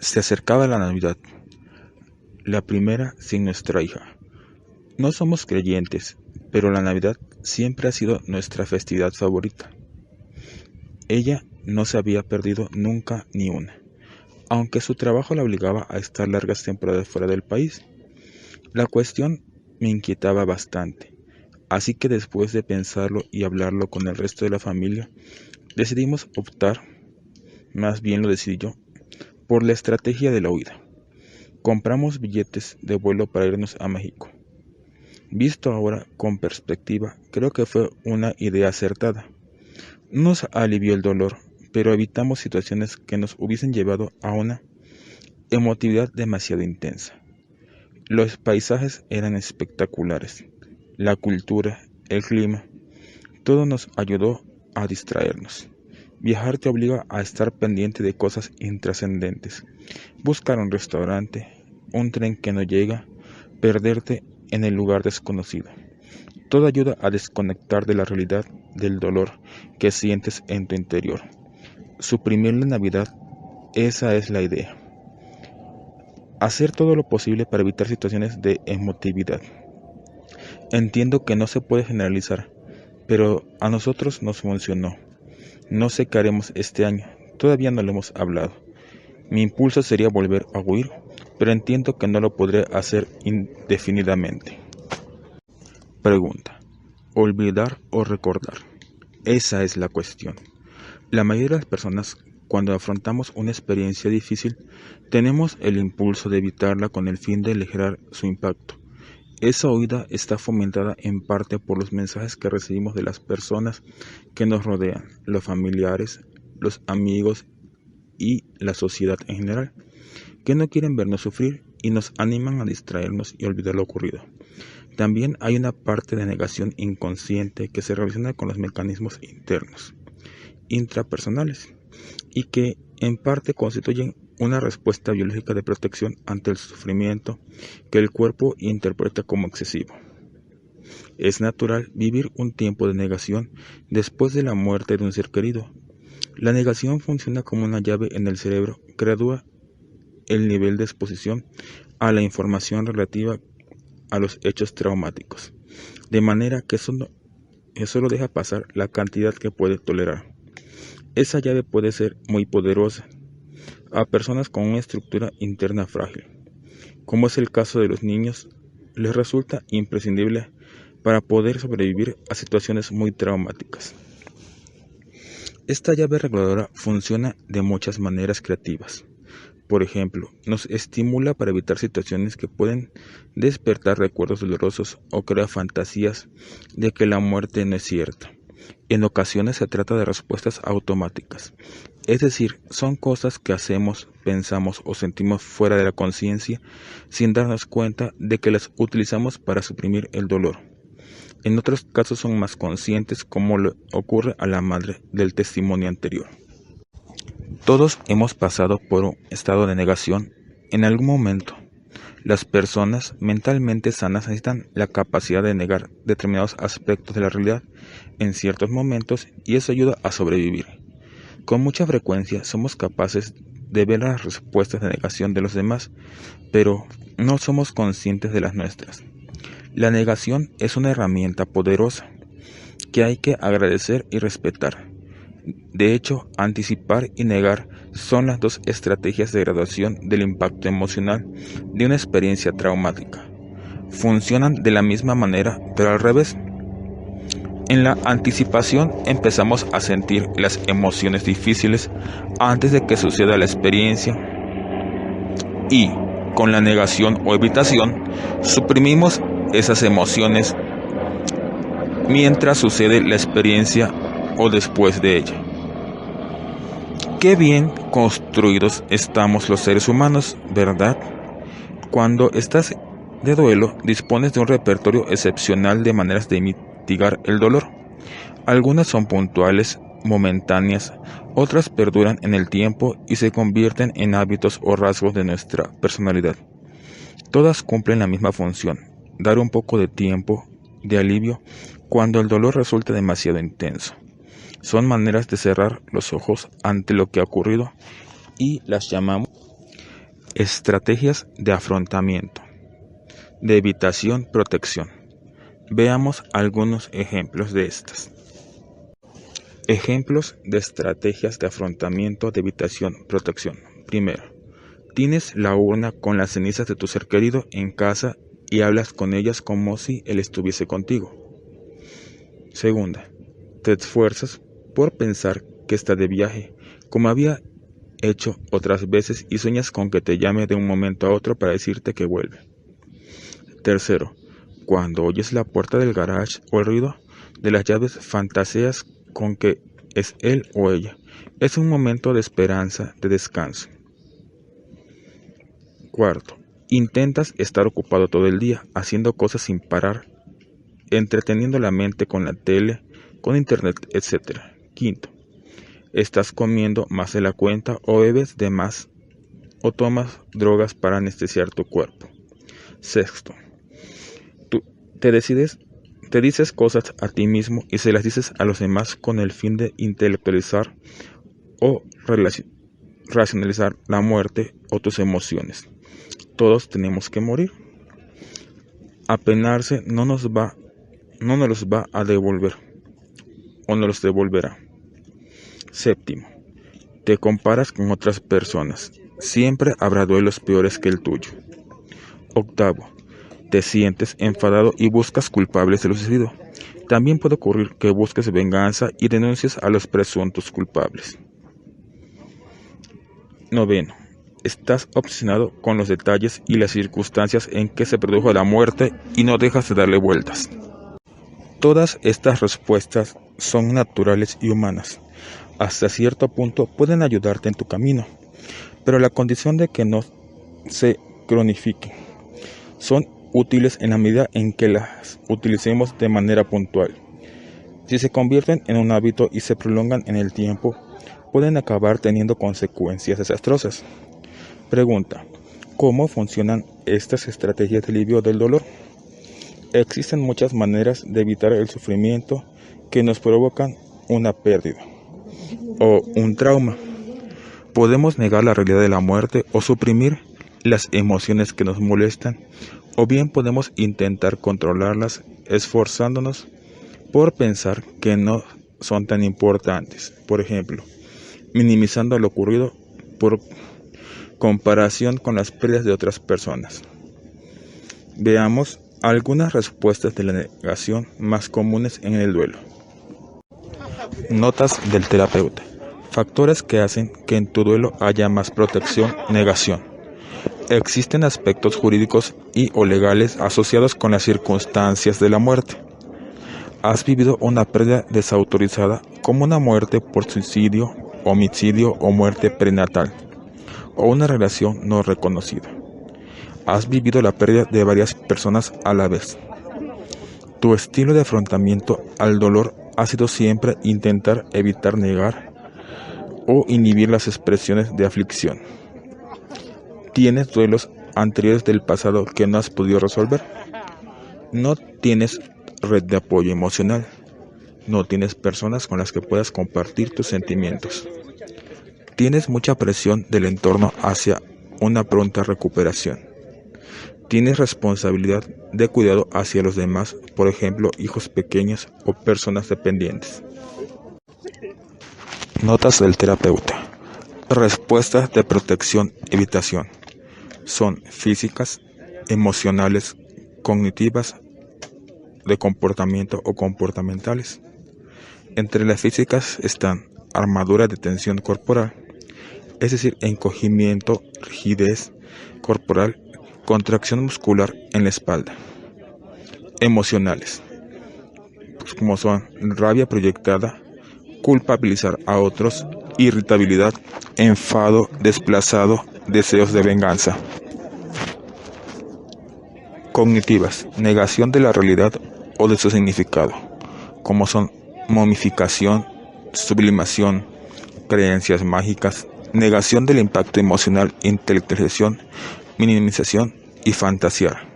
Se acercaba la Navidad, la primera sin nuestra hija. No somos creyentes, pero la Navidad siempre ha sido nuestra festividad favorita. Ella no se había perdido nunca ni una, aunque su trabajo la obligaba a estar largas temporadas fuera del país. La cuestión me inquietaba bastante, así que después de pensarlo y hablarlo con el resto de la familia, decidimos optar, más bien lo decidí yo, por la estrategia de la huida. Compramos billetes de vuelo para irnos a México. Visto ahora con perspectiva, creo que fue una idea acertada. Nos alivió el dolor, pero evitamos situaciones que nos hubiesen llevado a una emotividad demasiado intensa. Los paisajes eran espectaculares, la cultura, el clima, todo nos ayudó a distraernos. Viajar te obliga a estar pendiente de cosas intrascendentes, buscar un restaurante, un tren que no llega, perderte en el lugar desconocido. Todo ayuda a desconectar de la realidad del dolor que sientes en tu interior. Suprimir la Navidad, esa es la idea. Hacer todo lo posible para evitar situaciones de emotividad. Entiendo que no se puede generalizar, pero a nosotros nos funcionó. No sé qué haremos este año, todavía no lo hemos hablado. Mi impulso sería volver a huir, pero entiendo que no lo podré hacer indefinidamente. Pregunta: ¿olvidar o recordar? Esa es la cuestión. La mayoría de las personas, cuando afrontamos una experiencia difícil, tenemos el impulso de evitarla con el fin de aligerar su impacto. Esa huida está fomentada en parte por los mensajes que recibimos de las personas que nos rodean, los familiares, los amigos y la sociedad en general, que no quieren vernos sufrir y nos animan a distraernos y olvidar lo ocurrido. También hay una parte de negación inconsciente que se relaciona con los mecanismos internos, intrapersonales, y que en parte constituyen una respuesta biológica de protección ante el sufrimiento que el cuerpo interpreta como excesivo. Es natural vivir un tiempo de negación después de la muerte de un ser querido. La negación funciona como una llave en el cerebro que gradúa el nivel de exposición a la información relativa a los hechos traumáticos, de manera que solo deja pasar la cantidad que puede tolerar. Esa llave puede ser muy poderosa a personas con una estructura interna frágil. Como es el caso de los niños, les resulta imprescindible para poder sobrevivir a situaciones muy traumáticas. Esta llave reguladora funciona de muchas maneras creativas. Por ejemplo, nos estimula para evitar situaciones que pueden despertar recuerdos dolorosos o crear fantasías de que la muerte no es cierta. En ocasiones se trata de respuestas automáticas, es decir, son cosas que hacemos, pensamos o sentimos fuera de la conciencia sin darnos cuenta de que las utilizamos para suprimir el dolor. En otros casos son más conscientes, como le ocurre a la madre del testimonio anterior. Todos hemos pasado por un estado de negación en algún momento. Las personas mentalmente sanas necesitan la capacidad de negar determinados aspectos de la realidad en ciertos momentos, y eso ayuda a sobrevivir. Con mucha frecuencia somos capaces de ver las respuestas de negación de los demás, pero no somos conscientes de las nuestras. La negación es una herramienta poderosa que hay que agradecer y respetar. De hecho, anticipar y negar son las dos estrategias de graduación del impacto emocional de una experiencia traumática. Funcionan de la misma manera, pero al revés. En la anticipación empezamos a sentir las emociones difíciles antes de que suceda la experiencia, y con la negación o evitación suprimimos esas emociones mientras sucede la experiencia o después de ella. Qué bien construidos estamos los seres humanos, ¿verdad? Cuando estás de duelo, dispones de un repertorio excepcional de maneras de mitigar el dolor. Algunas son puntuales, momentáneas, otras perduran en el tiempo y se convierten en hábitos o rasgos de nuestra personalidad. Todas cumplen la misma función: dar un poco de tiempo, de alivio, cuando el dolor resulta demasiado intenso. Son maneras de cerrar los ojos ante lo que ha ocurrido y las llamamos Estrategias de afrontamiento, de evitación, protección. Veamos algunos ejemplos de estas. Ejemplos de estrategias de afrontamiento, de evitación, protección. Primero, tienes la urna con las cenizas de tu ser querido en casa y hablas con ellas como si él estuviese contigo. Segunda, te esfuerzas por pensar que está de viaje, como había hecho otras veces, y sueñas con que te llame de un momento a otro para decirte que vuelve. Tercero, cuando oyes la puerta del garage o el ruido de las llaves, fantaseas con que es él o ella. Es un momento de esperanza, de descanso. Cuarto, intentas estar ocupado todo el día, haciendo cosas sin parar, entreteniendo la mente con la tele, con internet, etc. Quinto, estás comiendo más de la cuenta o bebes de más o tomas drogas para anestesiar tu cuerpo. Sexto, te dices cosas a ti mismo y se las dices a los demás con el fin de intelectualizar o racionalizar la muerte o tus emociones. Todos tenemos que morir. Apenarse no nos los va a devolver o no los devolverá. Séptimo, te comparas con otras personas. Siempre habrá duelos peores que el tuyo. Octavo, te sientes enfadado y buscas culpables de lo sucedido. También puede ocurrir que busques venganza y denuncies a los presuntos culpables. Noveno, estás obsesionado con los detalles y las circunstancias en que se produjo la muerte y no dejas de darle vueltas. Todas estas respuestas son naturales y humanas. Hasta cierto punto pueden ayudarte en tu camino, pero la condición de que no se cronifiquen. Son útiles en la medida en que las utilicemos de manera puntual. Si se convierten en un hábito y se prolongan en el tiempo, pueden acabar teniendo consecuencias desastrosas. Pregunta: ¿cómo funcionan estas estrategias de alivio del dolor? Existen muchas maneras de evitar el sufrimiento que nos provocan una pérdida o un trauma. Podemos negar la realidad de la muerte o suprimir las emociones que nos molestan, o bien podemos intentar controlarlas esforzándonos por pensar que no son tan importantes. Por ejemplo, minimizando lo ocurrido por comparación con las pérdidas de otras personas. Veamos algunas respuestas de la negación más comunes en el duelo. Notas del terapeuta. Factores que hacen que en tu duelo haya más protección, negación. Existen aspectos jurídicos y o legales asociados con las circunstancias de la muerte. Has vivido una pérdida desautorizada, como una muerte por suicidio, homicidio o muerte prenatal, o una relación no reconocida. Has vivido la pérdida de varias personas a la vez. Tu estilo de afrontamiento al dolor ha sido siempre intentar evitar negar o inhibir las expresiones de aflicción. ¿Tienes duelos anteriores del pasado que no has podido resolver? No tienes red de apoyo emocional. No tienes personas con las que puedas compartir tus sentimientos. Tienes mucha presión del entorno hacia una pronta recuperación. Tienes responsabilidad de cuidado hacia los demás, por ejemplo, hijos pequeños o personas dependientes. Notas del terapeuta. Respuestas de protección, evitación. Son físicas, emocionales, cognitivas, de comportamiento o comportamentales. Entre las físicas están armadura de tensión corporal, es decir, encogimiento, rigidez corporal, contracción muscular en la espalda. Emocionales, como son rabia proyectada, culpabilizar a otros, irritabilidad, enfado desplazado, deseos de venganza. Cognitivas, negación de la realidad o de su significado, como son momificación, sublimación, creencias mágicas, negación del impacto emocional, intelectualización, minimización y fantasear.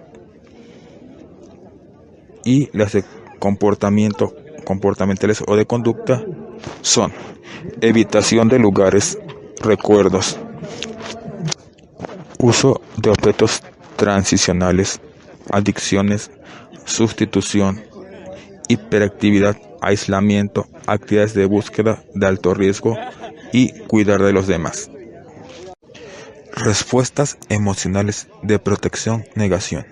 Y las de comportamentales o de conducta son evitación de lugares, recuerdos, Uso de objetos transicionales, adicciones, sustitución, hiperactividad, aislamiento, actividades de búsqueda de alto riesgo y cuidar de los demás. Respuestas emocionales de protección, negación.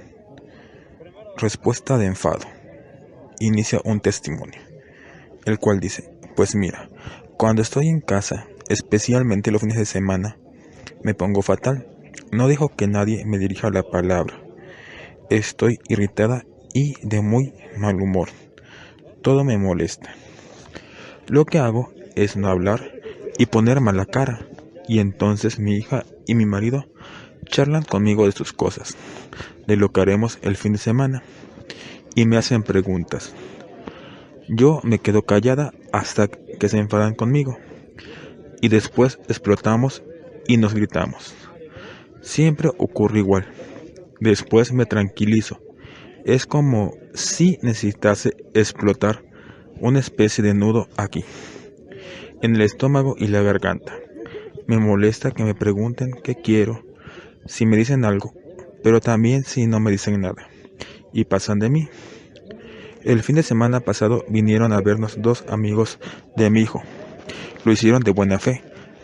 Respuesta de enfado. Inicia un testimonio, el cual dice: pues mira, cuando estoy en casa, especialmente los fines de semana, me pongo fatal. No dejo que nadie me dirija la palabra. Estoy irritada y de muy mal humor. Todo me molesta. Lo que hago es no hablar y poner mala cara. Y entonces mi hija y mi marido charlan conmigo de sus cosas, de lo que haremos el fin de semana, y me hacen preguntas. Yo me quedo callada hasta que se enfadan conmigo, y después explotamos y nos gritamos. Siempre ocurre igual. Después me tranquilizo. Es como si necesitase explotar una especie de nudo aquí, en el estómago y la garganta. Me molesta que me pregunten qué quiero, si me dicen algo, pero también si no me dicen nada, y pasan de mí. El fin de semana pasado vinieron a vernos 2 amigos de mi hijo. Lo hicieron de buena fe,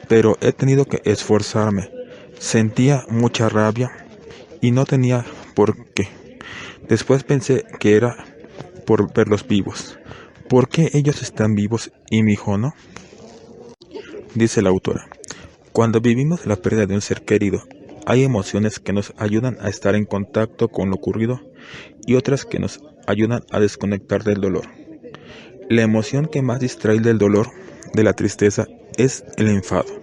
pero he tenido que esforzarme. Sentía mucha rabia y no tenía por qué. Después pensé que era por verlos vivos. ¿Por qué ellos están vivos y mi hijo no? Dice la autora: cuando vivimos la pérdida de un ser querido, hay emociones que nos ayudan a estar en contacto con lo ocurrido y otras que nos ayudan a desconectar del dolor. La emoción que más distrae del dolor, de la tristeza, es el enfado.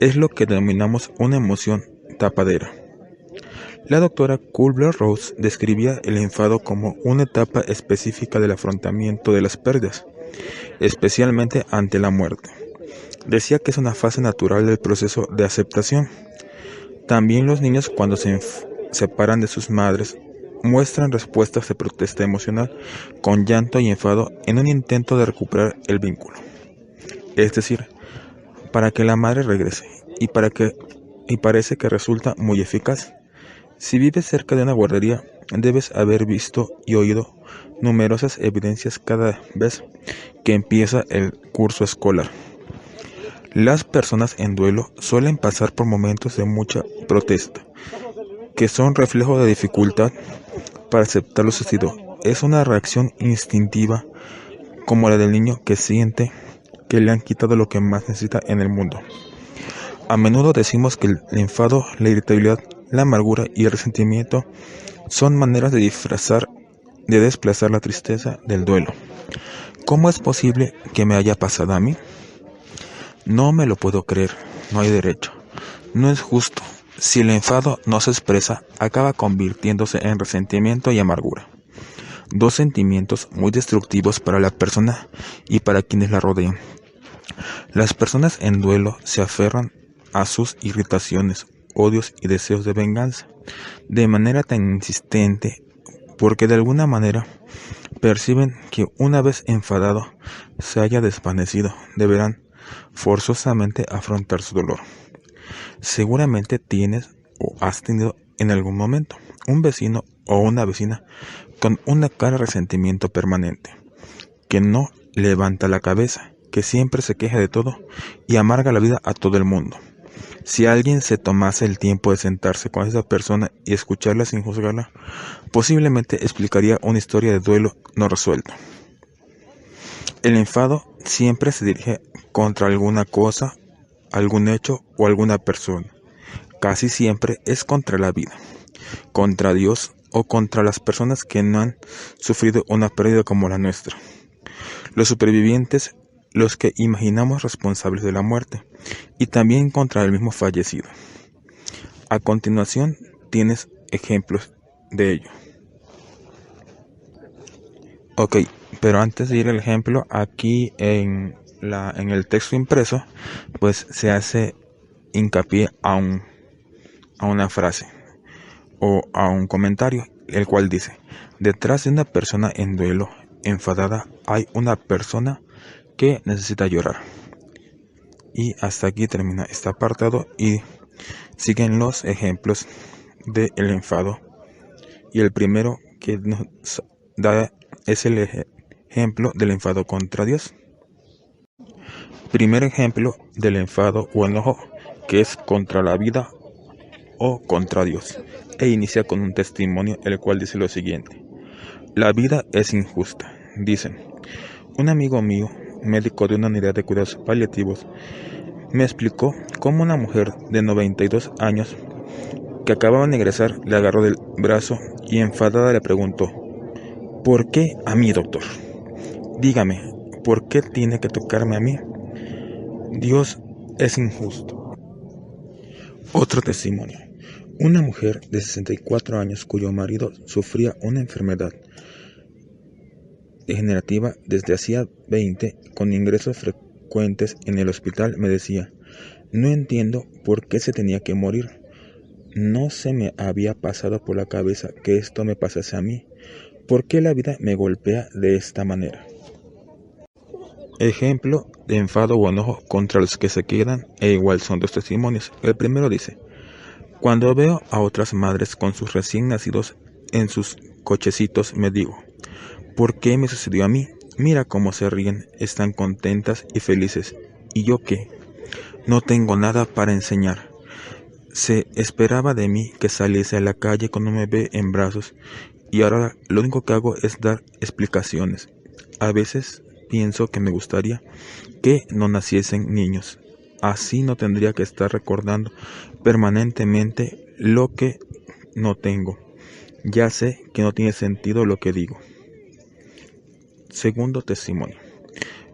Es lo que denominamos una emoción tapadera. La doctora Kübler-Ross describía el enfado como una etapa específica del afrontamiento de las pérdidas, especialmente ante la muerte. Decía que es una fase natural del proceso de aceptación. También los niños, cuando se separan de sus madres, muestran respuestas de protesta emocional con llanto y enfado en un intento de recuperar el vínculo. Es decir, para que la madre regrese, y parece que resulta muy eficaz. Si vives cerca de una guardería, debes haber visto y oído numerosas evidencias cada vez que empieza el curso escolar. Las personas en duelo suelen pasar por momentos de mucha protesta, que son reflejo de dificultad para aceptar lo sucedido. Es una reacción instintiva, como la del niño que siente que le han quitado lo que más necesita en el mundo. A menudo decimos que el enfado, la irritabilidad, la amargura y el resentimiento son maneras de desplazar la tristeza del duelo. ¿Cómo es posible que me haya pasado a mí? No me lo puedo creer, no hay derecho. No es justo. Si el enfado no se expresa, acaba convirtiéndose en resentimiento y amargura. 2 sentimientos muy destructivos para la persona y para quienes la rodean. Las personas en duelo se aferran a sus irritaciones, odios y deseos de venganza, de manera tan insistente porque de alguna manera perciben que una vez enfadado se haya desvanecido, deberán forzosamente afrontar su dolor. Seguramente tienes o has tenido en algún momento un vecino o una vecina con una cara de resentimiento permanente, que no levanta la cabeza, que siempre se queja de todo y amarga la vida a todo el mundo. Si alguien se tomase el tiempo de sentarse con esa persona y escucharla sin juzgarla, posiblemente explicaría una historia de duelo no resuelto. El enfado siempre se dirige contra alguna cosa, algún hecho o alguna persona. Casi siempre es contra la vida, contra Dios o contra las personas que no han sufrido una pérdida como la nuestra. Los supervivientes, los que imaginamos responsables de la muerte, y también contra el mismo fallecido. A continuación tienes ejemplos de ello. Ok, pero antes de ir al ejemplo, aquí en el texto impreso, pues se hace hincapié a una frase o a un comentario, el cual dice: detrás de una persona en duelo, enfadada, hay una persona que necesita llorar. Y hasta aquí termina este apartado y Siguen los ejemplos del enfado y el primero que nos da es el ejemplo del enfado contra Dios. Primer ejemplo del enfado o enojo que es contra la vida o contra Dios, e inicia con un testimonio el cual dice lo siguiente: la vida es injusta, dicen. Un amigo mío, médico de una unidad de cuidados paliativos, me explicó cómo una mujer de 92 años que acababa de egresar le agarró del brazo y enfadada le preguntó: ¿por qué a mí, doctor? Dígame, ¿por qué tiene que tocarme a mí? Dios es injusto. Otro testimonio. Una mujer de 64 años cuyo marido sufría una enfermedad degenerativa desde hacía 20 con ingresos frecuentes en el hospital me decía: no entiendo por qué se tenía que morir. No se me había pasado por la cabeza que esto me pasase a mí. ¿Por qué la vida me golpea de esta manera? Ejemplo de enfado o enojo contra los que se quedan, e igual son dos testimonios. El primero dice: cuando veo a otras madres con sus recién nacidos en sus cochecitos, me digo: ¿por qué me sucedió a mí? Mira cómo se ríen, están contentas y felices. ¿Y yo qué? No tengo nada para enseñar. Se esperaba de mí que saliese a la calle con un bebé en brazos, y ahora lo único que hago es dar explicaciones. A veces pienso que me gustaría que no naciesen niños. Así no tendría que estar recordando permanentemente lo que no tengo. Ya sé que no tiene sentido lo que digo. Segundo testimonio.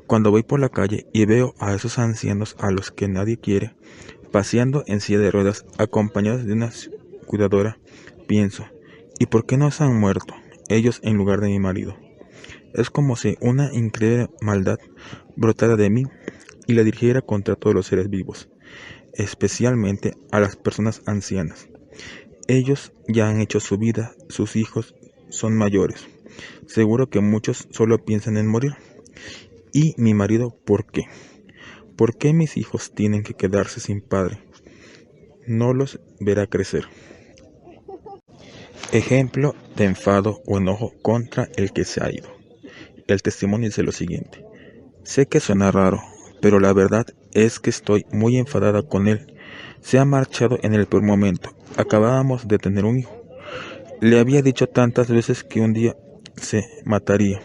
Cuando voy por la calle y veo a esos ancianos a los que nadie quiere, paseando en silla de ruedas acompañados de una cuidadora, pienso: ¿y por qué no se han muerto ellos en lugar de mi marido? Es como si una increíble maldad brotara de mí y la dirigiera contra todos los seres vivos, especialmente a las personas ancianas. Ellos ya han hecho su vida, sus hijos son mayores. Seguro que muchos solo piensan en morir. ¿Y mi marido por qué? ¿Por qué mis hijos tienen que quedarse sin padre? No los verá crecer. Ejemplo de enfado o enojo contra el que se ha ido. El testimonio dice lo siguiente: sé que suena raro, pero la verdad es que estoy muy enfadada con él. Se ha marchado en el peor momento. Acabábamos de tener un hijo. Le había dicho tantas veces que un día se mataría.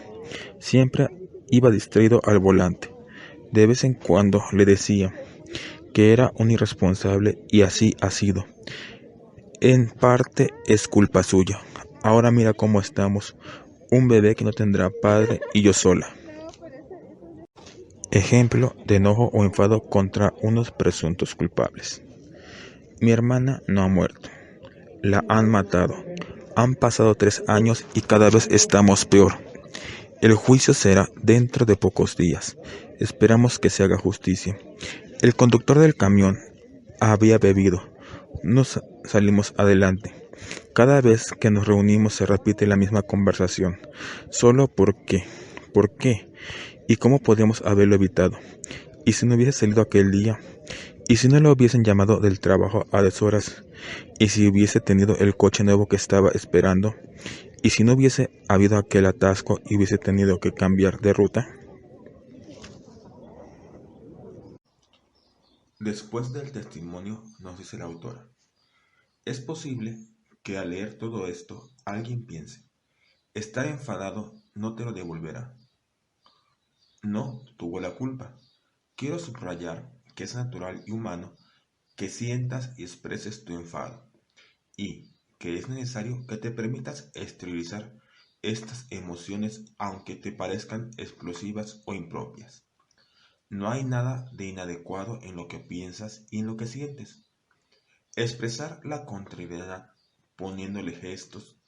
Siempre iba distraído al volante. De vez en cuando le decía que era un irresponsable y así ha sido. En parte es culpa suya. Ahora mira cómo estamos. Un bebé que no tendrá padre y yo sola. Ejemplo de enojo o enfado contra unos presuntos culpables. Mi hermana no ha muerto. La han matado. Han pasado 3 años y cada vez estamos peor. El juicio será dentro de pocos días. Esperamos que se haga justicia. El conductor del camión había bebido. Nos salimos adelante. Cada vez que nos reunimos se repite la misma conversación. Solo ¿por qué? ¿Por qué? ¿Y cómo podíamos haberlo evitado? ¿Y si no hubiese salido aquel día? ¿Y si no lo hubiesen llamado del trabajo a deshoras? ¿Y si hubiese tenido el coche nuevo que estaba esperando? ¿Y si no hubiese habido aquel atasco y hubiese tenido que cambiar de ruta? Después del testimonio, nos dice la autora: es posible que al leer todo esto alguien piense: estar enfadado no te lo devolverá. No tuvo la culpa. Quiero subrayar que es natural y humano que sientas y expreses tu enfado, y que es necesario que te permitas exteriorizar estas emociones aunque te parezcan explosivas o impropias. No hay nada de inadecuado en lo que piensas y en lo que sientes. Expresar la contrariedad poniéndole gestos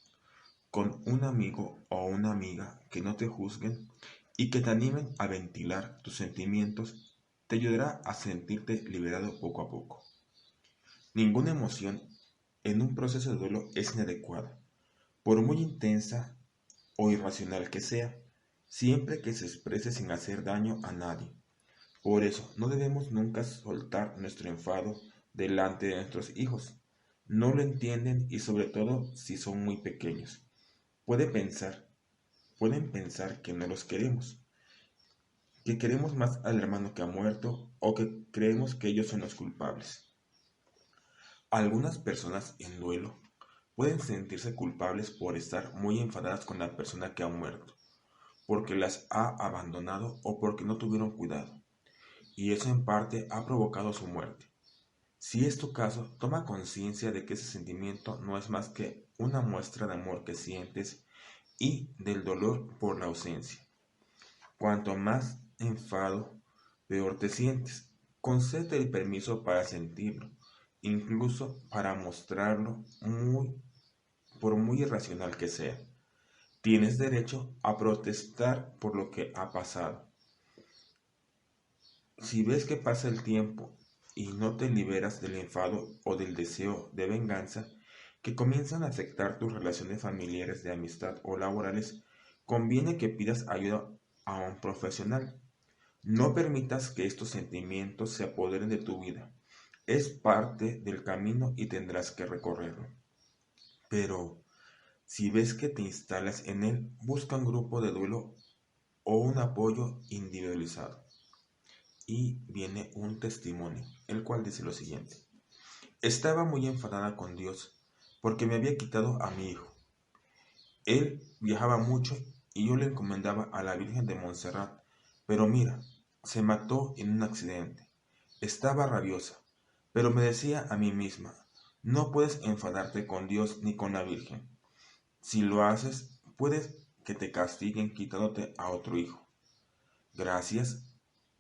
con un amigo o una amiga que no te juzguen y que te animen a ventilar tus sentimientos te ayudará a sentirte liberado poco a poco. Ninguna emoción en un proceso de duelo es inadecuada, por muy intensa o irracional que sea, siempre que se exprese sin hacer daño a nadie. Por eso no debemos nunca soltar nuestro enfado delante de nuestros hijos. No lo entienden y sobre todo si son muy pequeños. Pueden pensar que no los queremos, que queremos más al hermano que ha muerto o que creemos que ellos son los culpables. Algunas personas en duelo pueden sentirse culpables por estar muy enfadadas con la persona que ha muerto, porque las ha abandonado o porque no tuvieron cuidado, y eso en parte ha provocado su muerte. Si es tu caso, toma conciencia de que ese sentimiento no es más que una muestra de amor que sientes y del dolor por la ausencia. Cuanto más enfado, peor te sientes. Concédete el permiso para sentirlo, incluso para mostrarlo, por muy irracional que sea. Tienes derecho a protestar por lo que ha pasado. Si ves que pasa el tiempo y no te liberas del enfado o del deseo de venganza que comienzan a afectar tus relaciones familiares, de amistad o laborales, conviene que pidas ayuda a un profesional. No permitas que estos sentimientos se apoderen de tu vida. Es parte del camino y tendrás que recorrerlo. Pero si ves que te instalas en él, busca un grupo de duelo o un apoyo individualizado. Y viene un testimonio, el cual dice lo siguiente. Estaba muy enfadada con Dios porque me había quitado a mi hijo. Él viajaba mucho y yo le encomendaba a la Virgen de Montserrat, pero mira, se mató en un accidente. Estaba rabiosa, pero me decía a mí misma, no puedes enfadarte con Dios ni con la Virgen. Si lo haces, puedes que te castiguen quitándote a otro hijo. Gracias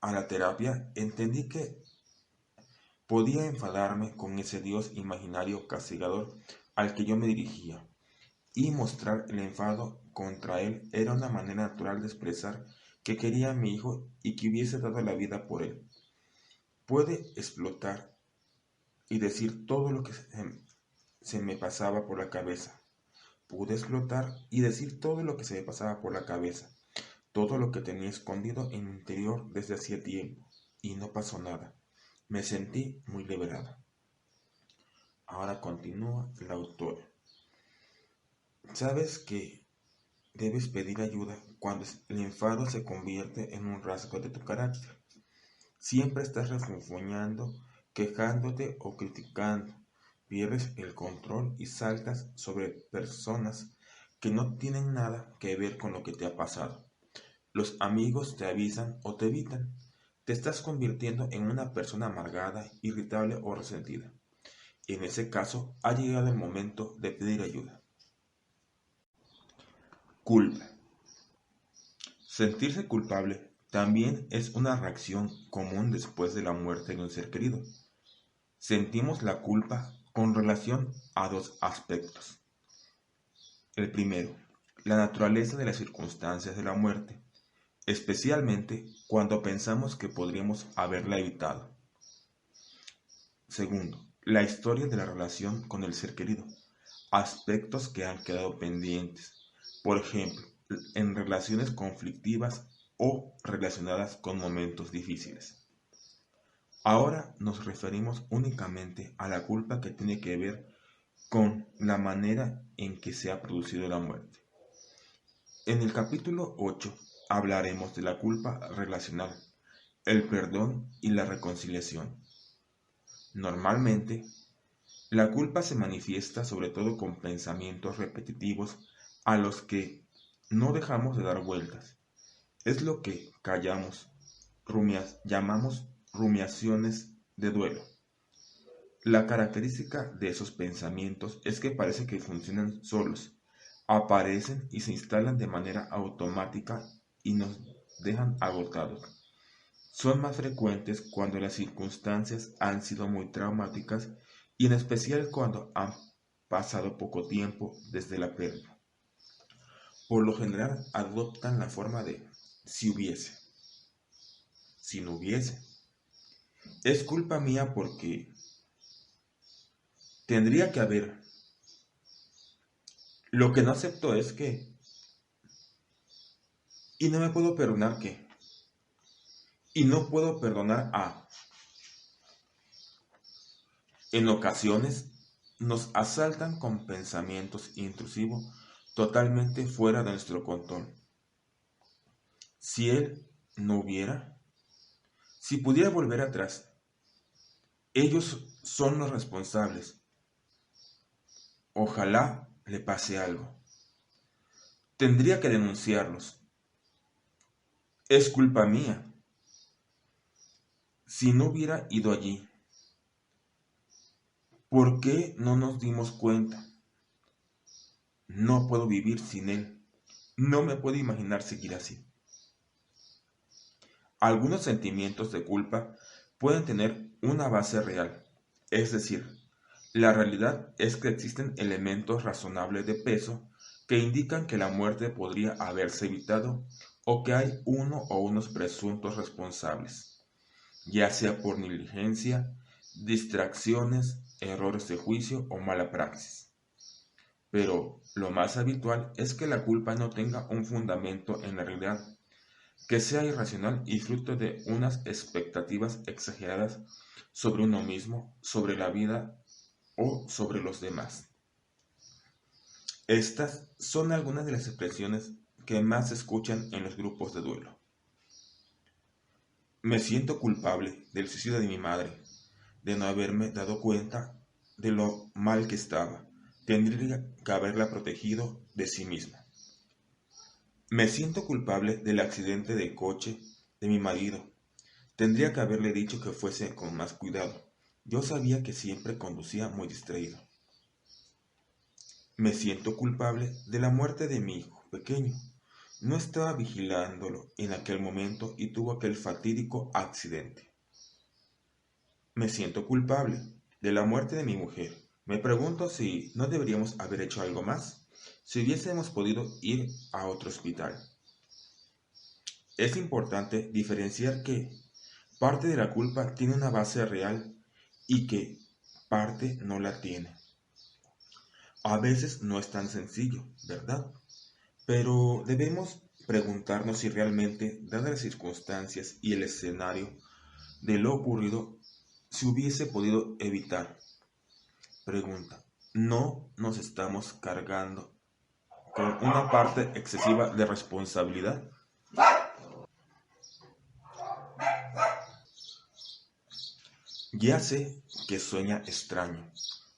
a la terapia entendí que podía enfadarme con ese Dios imaginario castigador al que yo me dirigía, y mostrar el enfado contra él era una manera natural de expresar que quería a mi hijo y que hubiese dado la vida por él. Puede explotar y decir todo lo que se me pasaba por la cabeza. Pude explotar y decir todo lo que se me pasaba por la cabeza, todo lo que tenía escondido en mi interior desde hacía tiempo, y no pasó nada. Me sentí muy liberada. Ahora continúa la autora. Sabes que debes pedir ayuda cuando el enfado se convierte en un rasgo de tu carácter. Siempre estás refunfuñando, quejándote o criticando. Pierdes el control y saltas sobre personas que no tienen nada que ver con lo que te ha pasado. Los amigos te avisan o te evitan. Te estás convirtiendo en una persona amargada, irritable o resentida. En ese caso, ha llegado el momento de pedir ayuda. Culpa. Sentirse culpable también es una reacción común después de la muerte de un ser querido. Sentimos la culpa con relación a dos aspectos. El primero, la naturaleza de las circunstancias de la muerte, especialmente cuando pensamos que podríamos haberla evitado. Segundo, la historia de la relación con el ser querido, aspectos que han quedado pendientes, por ejemplo, en relaciones conflictivas o relacionadas con momentos difíciles. Ahora nos referimos únicamente a la culpa que tiene que ver con la manera en que se ha producido la muerte. En el capítulo 8 hablaremos de la culpa relacional, el perdón y la reconciliación. Normalmente, la culpa se manifiesta sobre todo con pensamientos repetitivos a los que no dejamos de dar vueltas. Es lo que llamamos rumiaciones de duelo. La característica de esos pensamientos es que parece que funcionan solos, aparecen y se instalan de manera automática y nos dejan agotados. Son más frecuentes cuando las circunstancias han sido muy traumáticas y en especial cuando han pasado poco tiempo desde la pérdida. Por lo general adoptan la forma de si hubiese, si no hubiese. Es culpa mía porque tendría que haber. Lo que no acepto es que, y no me puedo perdonar que, y no puedo perdonar a. En ocasiones nos asaltan con pensamientos intrusivos totalmente fuera de nuestro control. Si él no hubiera, si pudiera volver atrás, ellos son los responsables. Ojalá le pase algo. Tendría que denunciarlos. Es culpa mía. Si no hubiera ido allí, ¿por qué no nos dimos cuenta? No puedo vivir sin él. No me puedo imaginar seguir así. Algunos sentimientos de culpa pueden tener una base real, es decir, la realidad es que existen elementos razonables de peso que indican que la muerte podría haberse evitado o que hay uno o unos presuntos responsables, ya sea por negligencia, distracciones, errores de juicio o mala praxis. Pero lo más habitual es que la culpa no tenga un fundamento en la realidad, que sea irracional y fruto de unas expectativas exageradas sobre uno mismo, sobre la vida o sobre los demás. Estas son algunas de las expresiones que más se escuchan en los grupos de duelo. Me siento culpable del suicidio de mi madre, de no haberme dado cuenta de lo mal que estaba. Tendría que haberla protegido de sí misma. Me siento culpable del accidente de coche de mi marido. Tendría que haberle dicho que fuese con más cuidado. Yo sabía que siempre conducía muy distraído. Me siento culpable de la muerte de mi hijo pequeño. No estaba vigilándolo en aquel momento y tuvo aquel fatídico accidente. Me siento culpable de la muerte de mi mujer. Me pregunto si no deberíamos haber hecho algo más, si hubiésemos podido ir a otro hospital. Es importante diferenciar que parte de la culpa tiene una base real y que parte no la tiene. A veces no es tan sencillo, ¿verdad? Pero debemos preguntarnos si realmente, dadas las circunstancias y el escenario de lo ocurrido, se hubiese podido evitar. Pregunta, ¿no nos estamos cargando con una parte excesiva de responsabilidad? Ya sé que sueña extraño,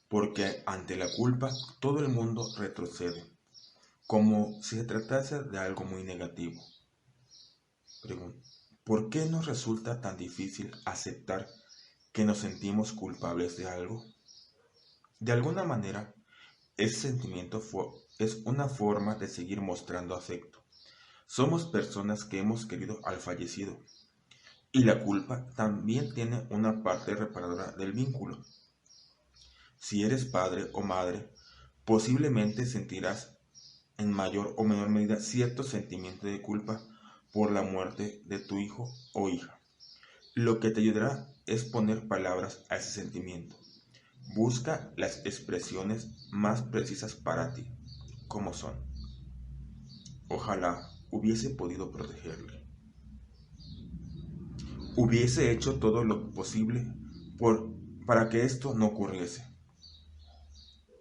porque ante la culpa todo el mundo retrocede, como si se tratase de algo muy negativo. Pregunta, ¿por qué nos resulta tan difícil aceptar que nos sentimos culpables de algo? De alguna manera, ese sentimiento es una forma de seguir mostrando afecto. Somos personas que hemos querido al fallecido, y la culpa también tiene una parte reparadora del vínculo. Si eres padre o madre, posiblemente sentirás en mayor o menor medida cierto sentimiento de culpa por la muerte de tu hijo o hija. Lo que te ayudará es poner palabras a ese sentimiento. Busca las expresiones más precisas para ti, como son: ojalá hubiese podido protegerle. Hubiese hecho todo lo posible para que esto no ocurriese.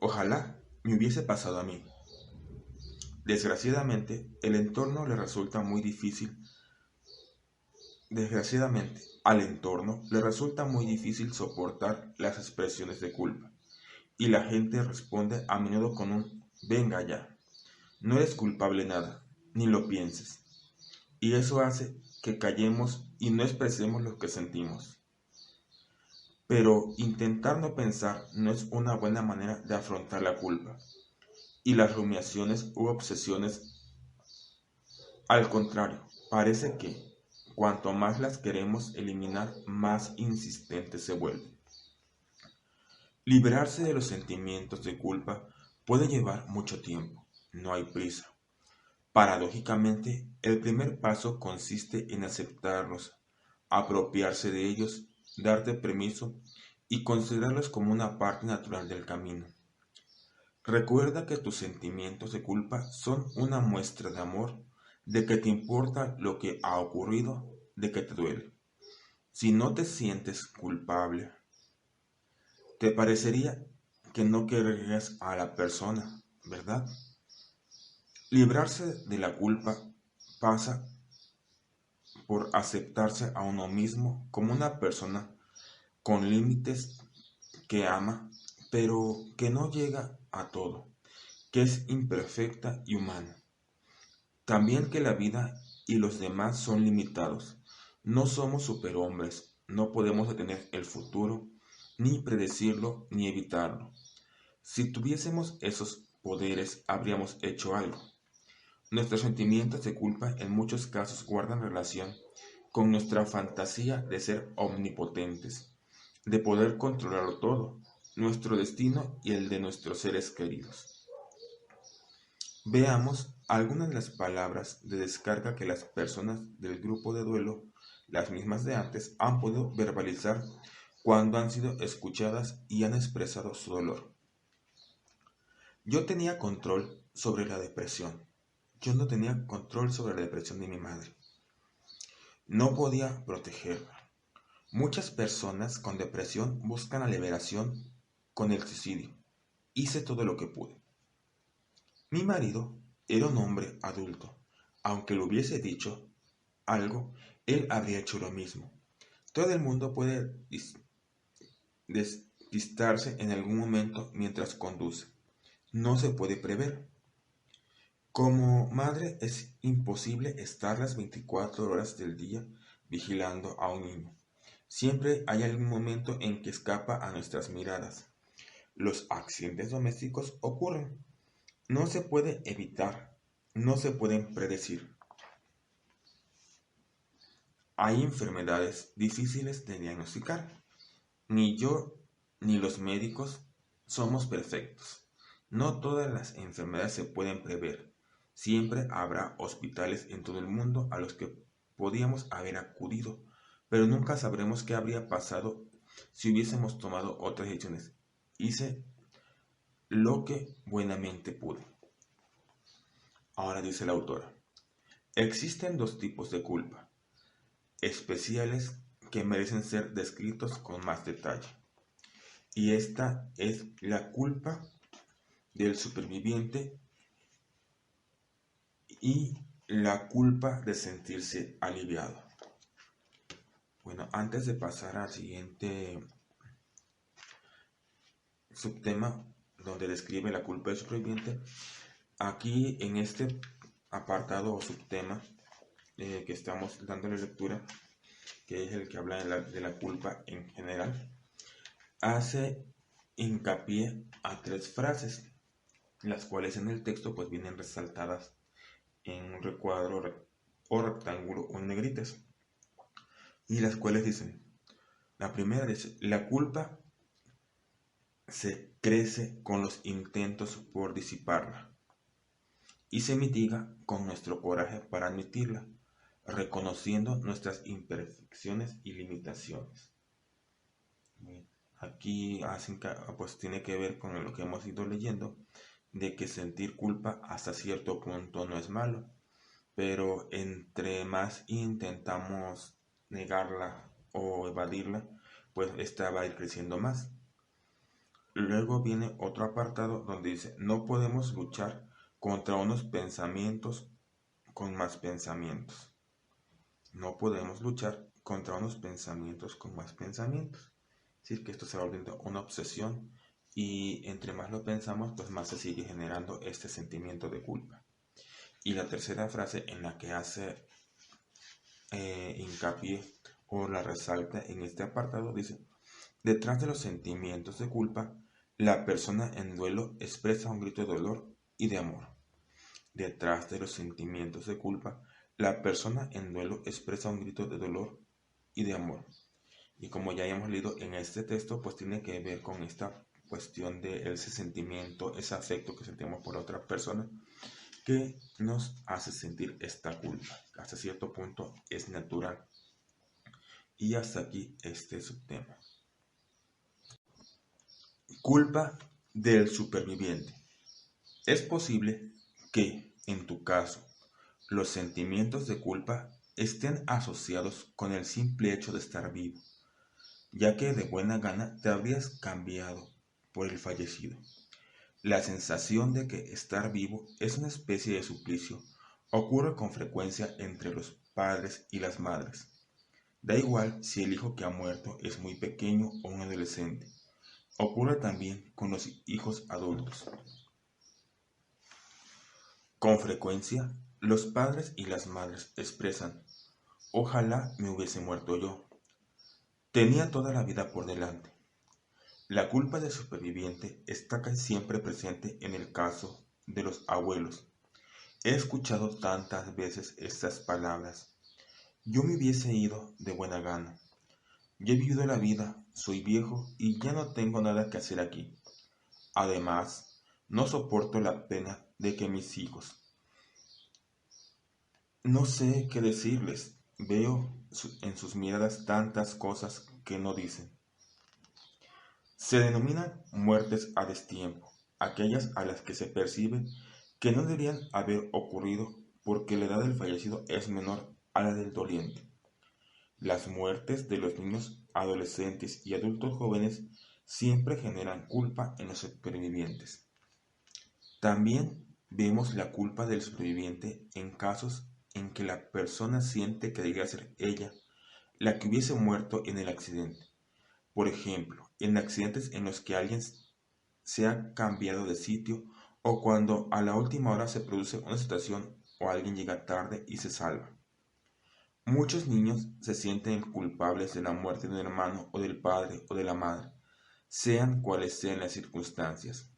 Ojalá me hubiese pasado a mí. Desgraciadamente, el entorno le resulta muy difícil. Desgraciadamente, al entorno le resulta muy difícil soportar las expresiones de culpa, y la gente responde a menudo con un venga ya, no eres culpable nada, ni lo pienses. Y eso hace que callemos y no expresemos lo que sentimos. Pero intentar no pensar no es una buena manera de afrontar la culpa y las rumiaciones u obsesiones. Al contrario, parece que cuanto más las queremos eliminar, más insistentes se vuelven. Liberarse de los sentimientos de culpa puede llevar mucho tiempo, no hay prisa. Paradójicamente, el primer paso consiste en aceptarlos, apropiarse de ellos, darte permiso y considerarlos como una parte natural del camino. Recuerda que tus sentimientos de culpa son una muestra de amor, de que te importa lo que ha ocurrido, de que te duele. Si no te sientes culpable, Te parecería que no querrías a la persona, ¿verdad? Librarse de la culpa pasa por aceptarse a uno mismo como una persona con límites que ama, pero que no llega a todo, que es imperfecta y humana. También que la vida y los demás son limitados. No somos superhombres, no podemos detener el futuro, ni predecirlo, ni evitarlo. Si tuviésemos esos poderes, habríamos hecho algo. Nuestros sentimientos de culpa en muchos casos guardan relación con nuestra fantasía de ser omnipotentes, de poder controlarlo todo, nuestro destino y el de nuestros seres queridos. Veamos algunas de las palabras de descarga que las personas del grupo de duelo, las mismas de antes, han podido verbalizar cuando han sido escuchadas y han expresado su dolor. Yo tenía control sobre la depresión. Yo no tenía control sobre la depresión de mi madre. No podía protegerla. Muchas personas con depresión buscan la liberación con el suicidio. Hice todo lo que pude. Mi marido era un hombre adulto. Aunque le hubiese dicho algo, él habría hecho lo mismo. Todo el mundo puede despistarse en algún momento mientras conduce. No se puede prever. Como madre es imposible estar las 24 horas del día vigilando a un niño. Siempre hay algún momento en que escapa a nuestras miradas. Los accidentes domésticos ocurren. No se puede evitar, no se pueden predecir. Hay enfermedades difíciles de diagnosticar. Ni yo ni los médicos somos perfectos. No todas las enfermedades se pueden prever. Siempre habrá hospitales en todo el mundo a los que podíamos haber acudido, pero nunca sabremos qué habría pasado si hubiésemos tomado otras decisiones. Hice lo que buenamente pude. Ahora dice la autora, existen dos tipos de culpa, especiales que merecen ser descritos con más detalle. Y esta es la culpa del superviviente y la culpa de sentirse aliviado. Bueno, antes de pasar al siguiente subtema donde describe la culpa del superviviente, aquí en este apartado o subtema que estamos dándole lectura, que es el que habla de la culpa en general, hace hincapié a tres frases, las cuales en el texto pues vienen resaltadas en un recuadro o rectángulo o en negritas, y las cuales dicen, la primera dice, la culpa se crece con los intentos por disiparla y se mitiga con nuestro coraje para admitirla, reconociendo nuestras imperfecciones y limitaciones. Aquí pues tiene que ver con lo que hemos ido leyendo, de que sentir culpa hasta cierto punto no es malo, pero entre más intentamos negarla o evadirla, pues esta va a ir creciendo más. Luego viene otro apartado donde dice, no podemos luchar contra unos pensamientos con más pensamientos. No podemos luchar contra unos pensamientos con más pensamientos. Es decir, que esto se va volviendo una obsesión y entre más lo pensamos, pues más se sigue generando este sentimiento de culpa. Y la tercera frase en la que hace hincapié o la resalta en este apartado dice, detrás de los sentimientos de culpa, la persona en duelo expresa un grito de dolor y de amor. Detrás de los sentimientos de culpa, la persona en duelo expresa un grito de dolor y de amor. Y como ya hemos leído en este texto, pues tiene que ver con esta cuestión de ese sentimiento, ese afecto que sentimos por otra persona, que nos hace sentir esta culpa. Hasta cierto punto es natural. Y hasta aquí este subtema. Culpa del superviviente. Es posible que, en tu caso, los sentimientos de culpa estén asociados con el simple hecho de estar vivo. ya que de buena gana te habrías cambiado por el fallecido. La sensación de que estar vivo es una especie de suplicio ocurre con frecuencia entre los padres y las madres. Da igual si el hijo que ha muerto es muy pequeño o un adolescente. Ocurre también con los hijos adultos. Con frecuencia, los padres y las madres expresan: ojalá me hubiese muerto yo. Tenía toda la vida por delante. La culpa del superviviente está casi siempre presente en el caso de los abuelos. He escuchado tantas veces estas palabras: yo me hubiese ido de buena gana. Ya he vivido la vida, soy viejo y ya no tengo nada que hacer aquí. Además, no soporto la pena de que mis hijos. No sé qué decirles. Veo en sus miradas tantas cosas que no dicen. Se denominan muertes a destiempo, aquellas a las que se percibe que no deberían haber ocurrido porque la edad del fallecido es menor a la del doliente. Las muertes de los niños, adolescentes y adultos jóvenes siempre generan culpa en los supervivientes. También vemos la culpa del superviviente en casos en que la persona siente que debería ser ella la que hubiese muerto en el accidente. Por ejemplo, en accidentes en los que alguien se ha cambiado de sitio o cuando a la última hora se produce una situación o alguien llega tarde y se salva. Muchos niños se sienten culpables de la muerte de un hermano o del padre o de la madre, sean cuales sean las circunstancias.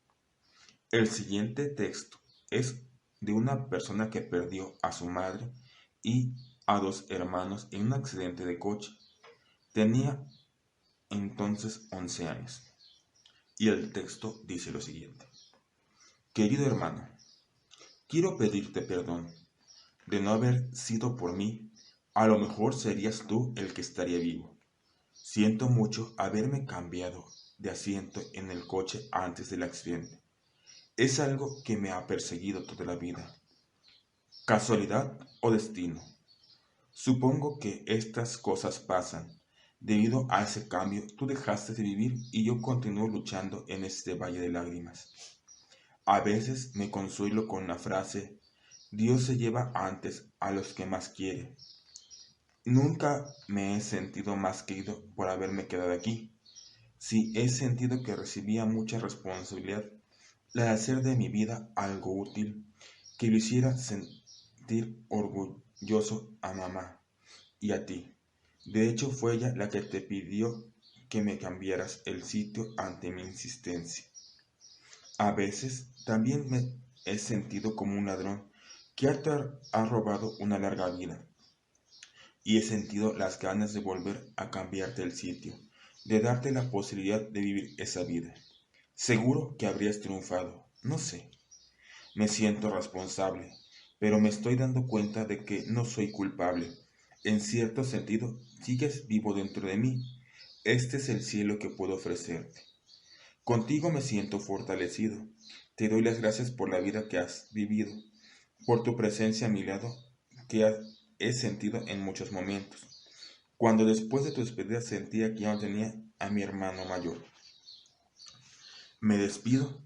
El siguiente texto es de una persona que perdió a su madre y a dos hermanos en un accidente de coche. Tenía entonces 11 años. Y el texto dice lo siguiente: querido hermano, quiero pedirte perdón. De no haber sido por mí, a lo mejor serías tú el que estaría vivo. Siento mucho haberme cambiado de asiento en el coche antes del accidente. Es algo que me ha perseguido toda la vida. ¿Casualidad o destino? Supongo que estas cosas pasan. Debido a ese cambio, tú dejaste de vivir y yo continúo luchando en este valle de lágrimas. A veces me consuelo con la frase: Dios se lleva antes a los que más quiere. Nunca me he sentido más querido por haberme quedado aquí. Sí he sentido que recibía mucha responsabilidad, la de hacer de mi vida algo útil, que lo hiciera sentir orgulloso a mamá y a ti. De hecho, fue ella la que te pidió que me cambiaras el sitio ante mi insistencia. A veces también me he sentido como un ladrón que ha robado una larga vida y he sentido las ganas de volver a cambiarte el sitio, de darte la posibilidad de vivir esa vida. Seguro que habrías triunfado, no sé. Me siento responsable, pero me estoy dando cuenta de que no soy culpable. En cierto sentido, sigues vivo dentro de mí. Este es el cielo que puedo ofrecerte. Contigo me siento fortalecido. Te doy las gracias por la vida que has vivido, por tu presencia a mi lado que he sentido en muchos momentos, cuando después de tu despedida sentía que ya no tenía a mi hermano mayor. Me despido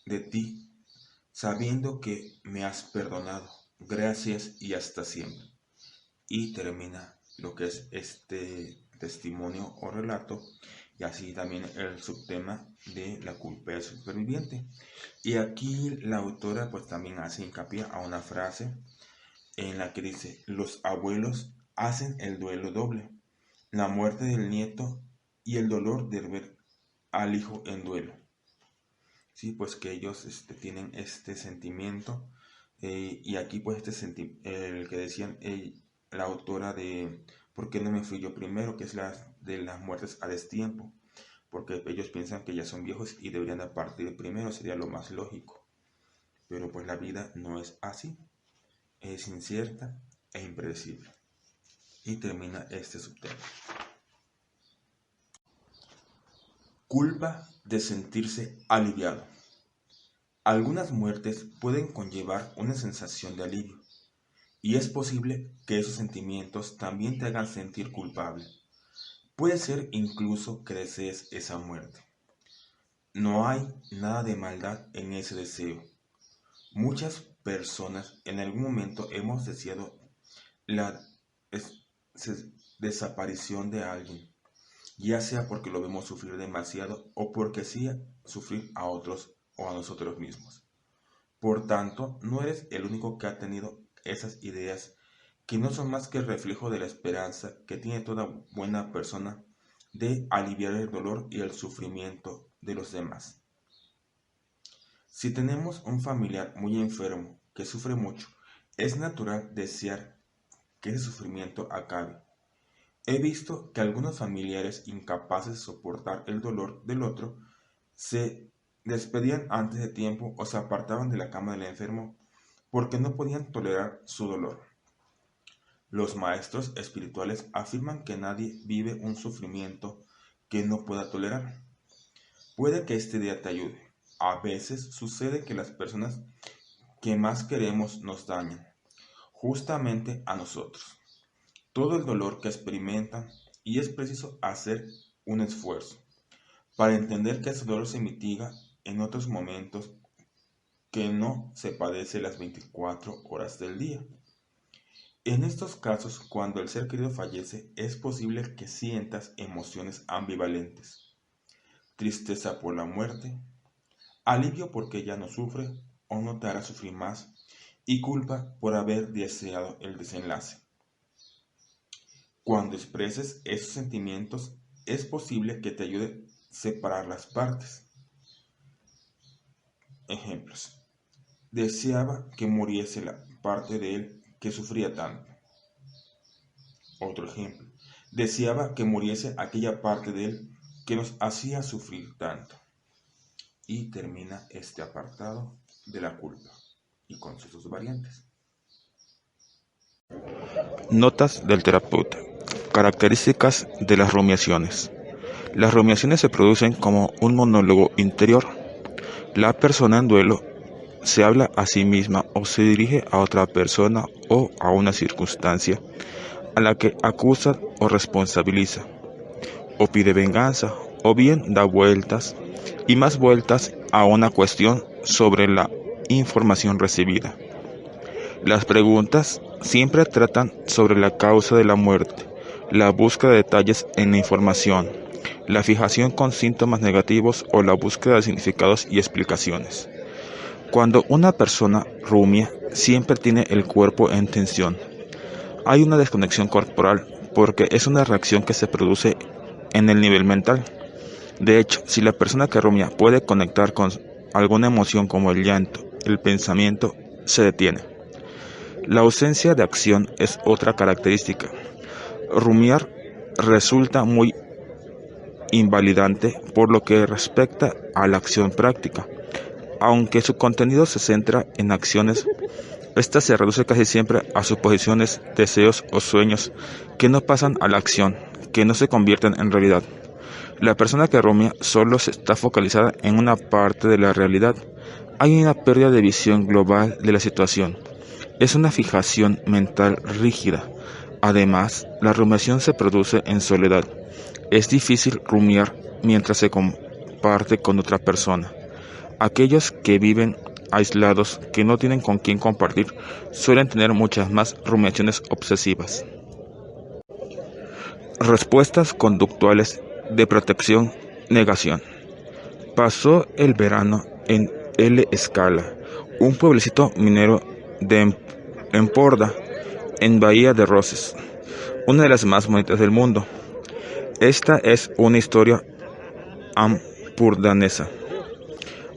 de ti sabiendo que me has perdonado. Gracias y hasta siempre. Y termina lo que es este testimonio o relato y así también el subtema de la culpa del superviviente. Y aquí la autora pues también hace hincapié a una frase en la que dice: los abuelos hacen el duelo doble, la muerte del nieto y el dolor de ver al hijo en duelo. Sí, pues que ellos tienen este sentimiento y aquí pues el que decían la autora de ¿por qué no me fui yo primero?, que es la de las muertes a destiempo, porque ellos piensan que ya son viejos y deberían de partir primero, sería lo más lógico, pero pues la vida no es así, es incierta e impredecible. Y termina este subtema. Culpa de sentirse aliviado. Algunas muertes pueden conllevar una sensación de alivio, y es posible que esos sentimientos también te hagan sentir culpable. Puede ser incluso que desees esa muerte. No hay nada de maldad en ese deseo. Muchas personas en algún momento hemos deseado la desaparición de alguien, ya sea porque lo vemos sufrir demasiado o porque hacía sufrir a otros o a nosotros mismos. Por tanto, no eres el único que ha tenido esas ideas que no son más que el reflejo de la esperanza que tiene toda buena persona de aliviar el dolor y el sufrimiento de los demás. Si tenemos un familiar muy enfermo que sufre mucho, es natural desear que ese sufrimiento acabe. He visto que algunos familiares incapaces de soportar el dolor del otro se despedían antes de tiempo o se apartaban de la cama del enfermo porque no podían tolerar su dolor. Los maestros espirituales afirman que nadie vive un sufrimiento que no pueda tolerar. Puede que este día te ayude. A veces sucede que las personas que más queremos nos dañan, justamente a nosotros. Todo el dolor que experimentan y es preciso hacer un esfuerzo para entender que ese dolor se mitiga en otros momentos que no se padece las 24 horas del día. En estos casos, cuando el ser querido fallece, es posible que sientas emociones ambivalentes: tristeza por la muerte, alivio porque ya no sufre o no te hará sufrir más, y culpa por haber deseado el desenlace. Cuando expreses esos sentimientos, es posible que te ayude a separar las partes. Ejemplos: deseaba que muriese la parte de él que sufría tanto. Otro ejemplo: deseaba que muriese aquella parte de él que nos hacía sufrir tanto. Y termina este apartado de la culpa y con sus variantes. Notas del terapeuta. Características de las rumiaciones. Las rumiaciones se producen como un monólogo interior. La persona en duelo se habla a sí misma o se dirige a otra persona o a una circunstancia a la que acusa o responsabiliza, o pide venganza, o bien da vueltas y más vueltas a una cuestión sobre la información recibida. Las preguntas siempre tratan sobre la causa de la muerte, la búsqueda de detalles en la información, la fijación con síntomas negativos o la búsqueda de significados y explicaciones. Cuando una persona rumia, siempre tiene el cuerpo en tensión. Hay una desconexión corporal porque es una reacción que se produce en el nivel mental. De hecho, si la persona que rumia puede conectar con alguna emoción como el llanto, el pensamiento se detiene. La ausencia de acción es otra característica. Rumiar resulta muy invalidante por lo que respecta a la acción práctica. Aunque su contenido se centra en acciones, esta se reduce casi siempre a suposiciones, deseos o sueños que no pasan a la acción, que no se convierten en realidad. La persona que rumia solo está focalizada en una parte de la realidad. Hay una pérdida de visión global de la situación. Es una fijación mental rígida. Además, la rumiación se produce en soledad. Es difícil rumiar mientras se comparte con otra persona. Aquellos que viven aislados, que no tienen con quién compartir, suelen tener muchas más rumiaciones obsesivas. Respuestas conductuales de protección, negación. Pasó el verano en El Escala, un pueblecito minero de Emporda, en Bahía de Roses, una de las más bonitas del mundo. Esta es una historia ampurdanesa.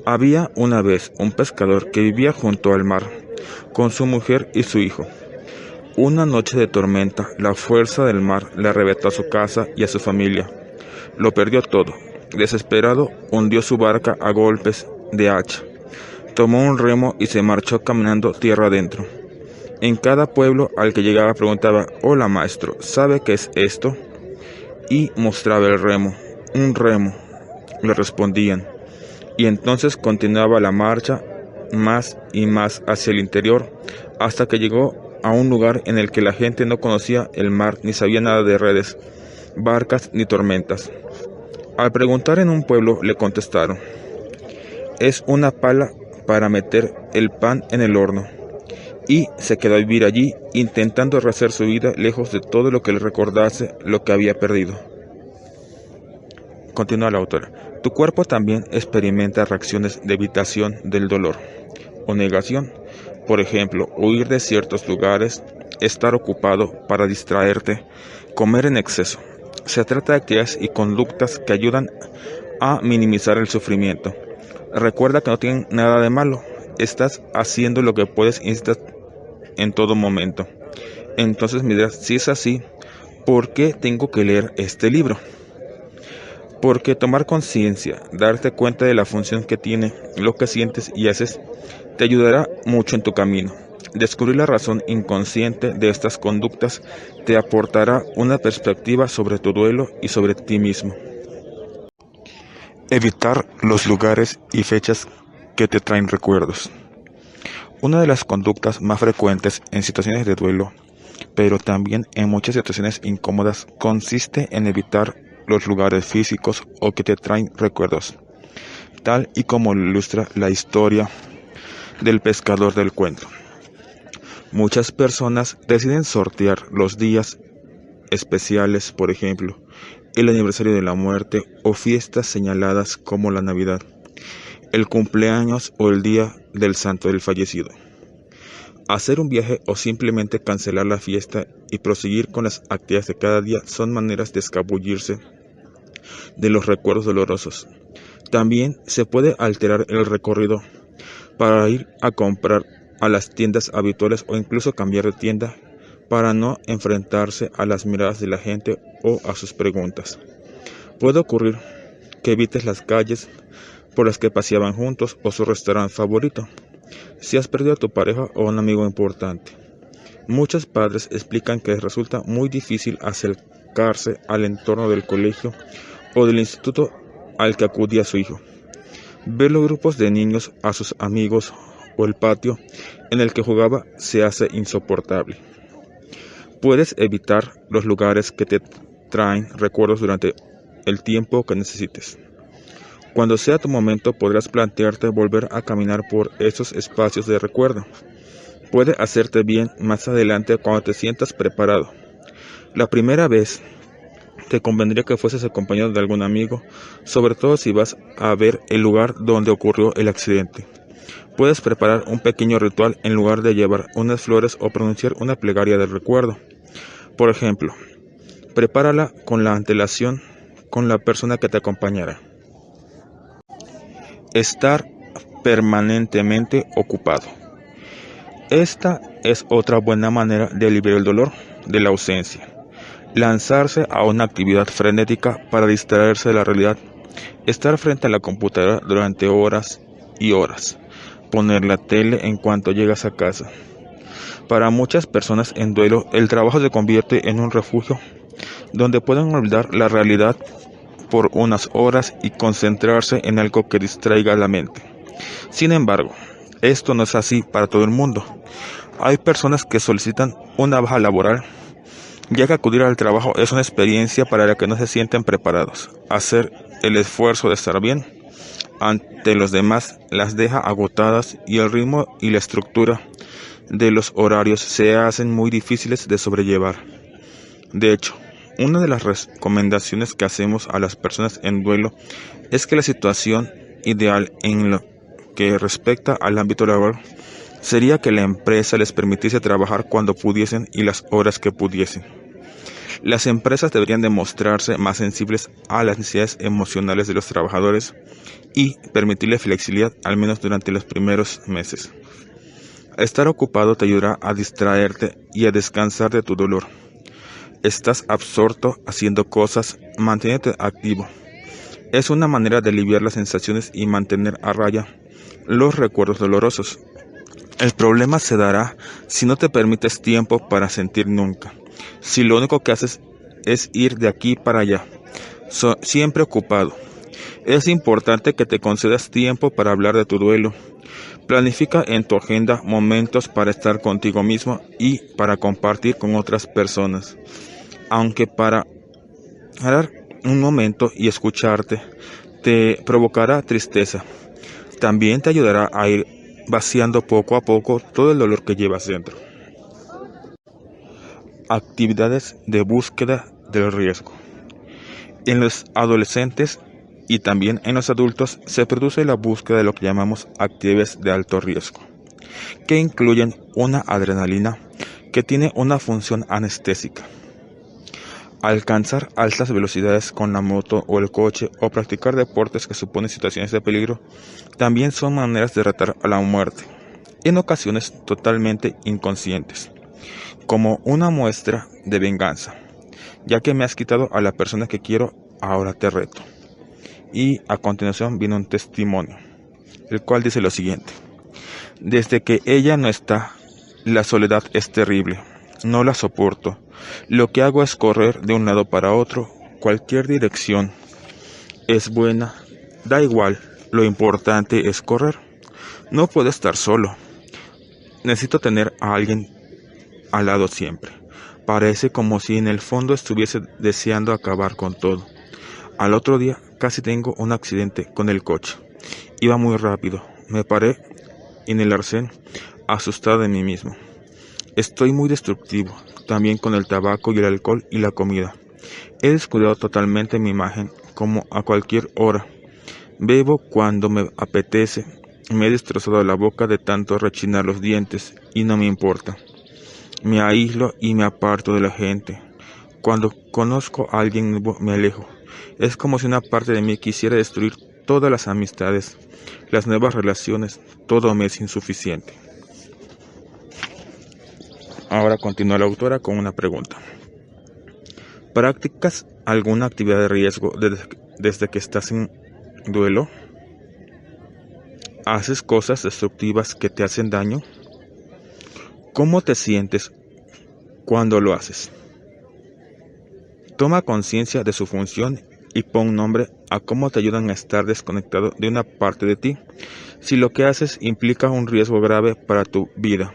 Había una vez un pescador que vivía junto al mar, con su mujer y su hijo. Una noche de tormenta, la fuerza del mar le arrebató a su casa y a su familia. Lo perdió todo. Desesperado, hundió su barca a golpes de hacha. Tomó un remo y se marchó caminando tierra adentro. En cada pueblo al que llegaba preguntaba: «Hola maestro, ¿sabe qué es esto?», y mostraba el remo. «Un remo», le respondían. Y entonces continuaba la marcha más y más hacia el interior, hasta que llegó a un lugar en el que la gente no conocía el mar ni sabía nada de redes. barcas ni tormentas. Al preguntar en un pueblo le contestaron: es una pala para meter el pan en el horno. Y se quedó a vivir allí, intentando rehacer su vida lejos de todo lo que le recordase lo que había perdido. Continúa la autora. Tu cuerpo también experimenta reacciones de evitación del dolor o negación. Por ejemplo, huir de ciertos lugares, estar ocupado para distraerte, comer en exceso. Se trata de actividades y conductas que ayudan a minimizar el sufrimiento. Recuerda que no tienen nada de malo. Estás haciendo lo que puedes en todo momento. Entonces me dirás, si es así, ¿por qué tengo que leer este libro? Porque tomar conciencia, darte cuenta de la función que tiene lo que sientes y haces, te ayudará mucho en tu camino. Descubrir la razón inconsciente de estas conductas te aportará una perspectiva sobre tu duelo y sobre ti mismo. Evitar los lugares y fechas que te traen recuerdos. Una de las conductas más frecuentes en situaciones de duelo, pero también en muchas situaciones incómodas, consiste en evitar los lugares físicos o que te traen recuerdos, tal y como lo ilustra la historia del pescador del cuento. Muchas personas deciden sortear los días especiales, por ejemplo, el aniversario de la muerte o fiestas señaladas como la Navidad, el cumpleaños o el día del santo del fallecido. Hacer un viaje o simplemente cancelar la fiesta y proseguir con las actividades de cada día son maneras de escabullirse de los recuerdos dolorosos. También se puede alterar el recorrido para ir a comprar a las tiendas habituales o incluso cambiar de tienda para no enfrentarse a las miradas de la gente o a sus preguntas. Puede ocurrir que evites las calles por las que paseaban juntos o su restaurante favorito, si has perdido a tu pareja o a un amigo importante. Muchos padres explican que les resulta muy difícil acercarse al entorno del colegio o del instituto al que acudía su hijo. Ver los grupos de niños a sus amigos o el patio en el que jugaba se hace insoportable. Puedes evitar los lugares que te traen recuerdos durante el tiempo que necesites. Cuando sea tu momento podrás plantearte volver a caminar por esos espacios de recuerdo. Puede hacerte bien más adelante cuando te sientas preparado. La primera vez te convendría que fueses acompañado de algún amigo, sobre todo si vas a ver el lugar donde ocurrió el accidente. Puedes preparar un pequeño ritual en lugar de llevar unas flores o pronunciar una plegaria del recuerdo. Por ejemplo, prepárala con la antelación con la persona que te acompañará. Estar permanentemente ocupado. Esta es otra buena manera de aliviar el dolor de la ausencia. Lanzarse a una actividad frenética para distraerse de la realidad. Estar frente a la computadora durante horas y horas. Poner la tele en cuanto llegas a casa. Para muchas personas en duelo, el trabajo se convierte en un refugio donde pueden olvidar la realidad por unas horas y concentrarse en algo que distraiga la mente. Sin embargo, esto no es así para todo el mundo. Hay personas que solicitan una baja laboral, ya que acudir al trabajo es una experiencia para la que no se sienten preparados. Hacer el esfuerzo de estar bien ante los demás las deja agotadas y el ritmo y la estructura de los horarios se hacen muy difíciles de sobrellevar. De hecho, una de las recomendaciones que hacemos a las personas en duelo es que la situación ideal en lo que respecta al ámbito laboral sería que la empresa les permitiese trabajar cuando pudiesen y las horas que pudiesen. Las empresas deberían demostrarse más sensibles a las necesidades emocionales de los trabajadores y permitirle flexibilidad al menos durante los primeros meses. Estar ocupado te ayudará a distraerte y a descansar de tu dolor. Estás absorto haciendo cosas, mantente activo. Es una manera de aliviar las sensaciones y mantener a raya los recuerdos dolorosos. El problema se dará si no te permites tiempo para sentir nunca. Si lo único que haces es ir de aquí para allá, siempre ocupado. Es importante que te concedas tiempo para hablar de tu duelo. Planifica en tu agenda momentos para estar contigo mismo y para compartir con otras personas. Aunque para Parar un momento y escucharte te provocará tristeza. También te ayudará a ir vaciando poco a poco todo el dolor que llevas dentro. Actividades de búsqueda del riesgo. En los adolescentes y también en los adultos se produce la búsqueda de lo que llamamos actividades de alto riesgo, que incluyen una adrenalina que tiene una función anestésica. Alcanzar altas velocidades con la moto o el coche o practicar deportes que suponen situaciones de peligro también son maneras de retar a la muerte, en ocasiones totalmente inconscientes, como una muestra de venganza. Ya que me has quitado a la persona que quiero, ahora te reto. Y a continuación viene un testimonio, el cual dice lo siguiente: desde que ella no está, la soledad es terrible, no la soporto. Lo que hago es correr de un lado para otro, cualquier dirección es buena, da igual, lo importante es correr. No puedo estar solo, necesito tener a alguien al lado siempre. Parece como si en el fondo estuviese deseando acabar con todo. Al otro día casi tengo un accidente con el coche. Iba muy rápido. Me paré en el arcén, asustado de mí mismo. Estoy muy destructivo, también con el tabaco y el alcohol y la comida. He descuidado totalmente mi imagen, como a cualquier hora. Bebo cuando me apetece. Me he destrozado la boca de tanto rechinar los dientes y no me importa. Me aíslo y me aparto de la gente. Cuando conozco a alguien nuevo me alejo. Es como si una parte de mí quisiera destruir todas las amistades, las nuevas relaciones, todo me es insuficiente. Ahora continúa la autora con una pregunta. ¿Practicas alguna actividad de riesgo desde que estás en duelo? ¿Haces cosas destructivas que te hacen daño? ¿Cómo te sientes cuando lo haces? Toma conciencia de su función y pon nombre a cómo te ayudan a estar desconectado de una parte de ti. Si lo que haces implica un riesgo grave para tu vida,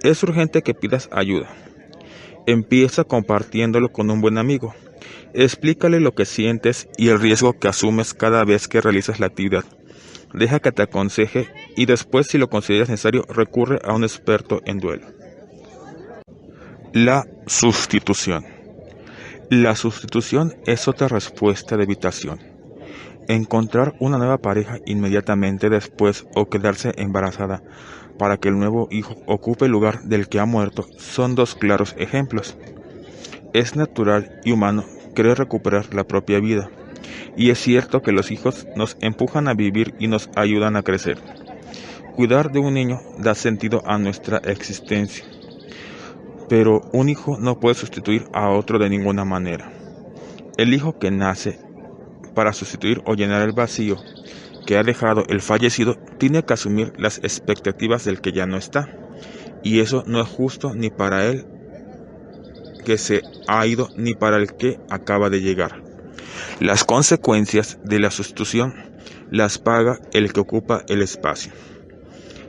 es urgente que pidas ayuda. Empieza compartiéndolo con un buen amigo. Explícale lo que sientes y el riesgo que asumes cada vez que realizas la actividad. Deja que te aconseje y después, si lo consideras necesario, recurre a un experto en duelo. La sustitución. La sustitución es otra respuesta de evitación. Encontrar una nueva pareja inmediatamente después o quedarse embarazada para que el nuevo hijo ocupe el lugar del que ha muerto son dos claros ejemplos. Es natural y humano querer recuperar la propia vida, y es cierto que los hijos nos empujan a vivir y nos ayudan a crecer. Cuidar de un niño da sentido a nuestra existencia, pero un hijo no puede sustituir a otro de ninguna manera. El hijo que nace para sustituir o llenar el vacío que ha dejado el fallecido tiene que asumir las expectativas del que ya no está, y eso no es justo ni para él que se ha ido ni para el que acaba de llegar. Las consecuencias de la sustitución las paga el que ocupa el espacio.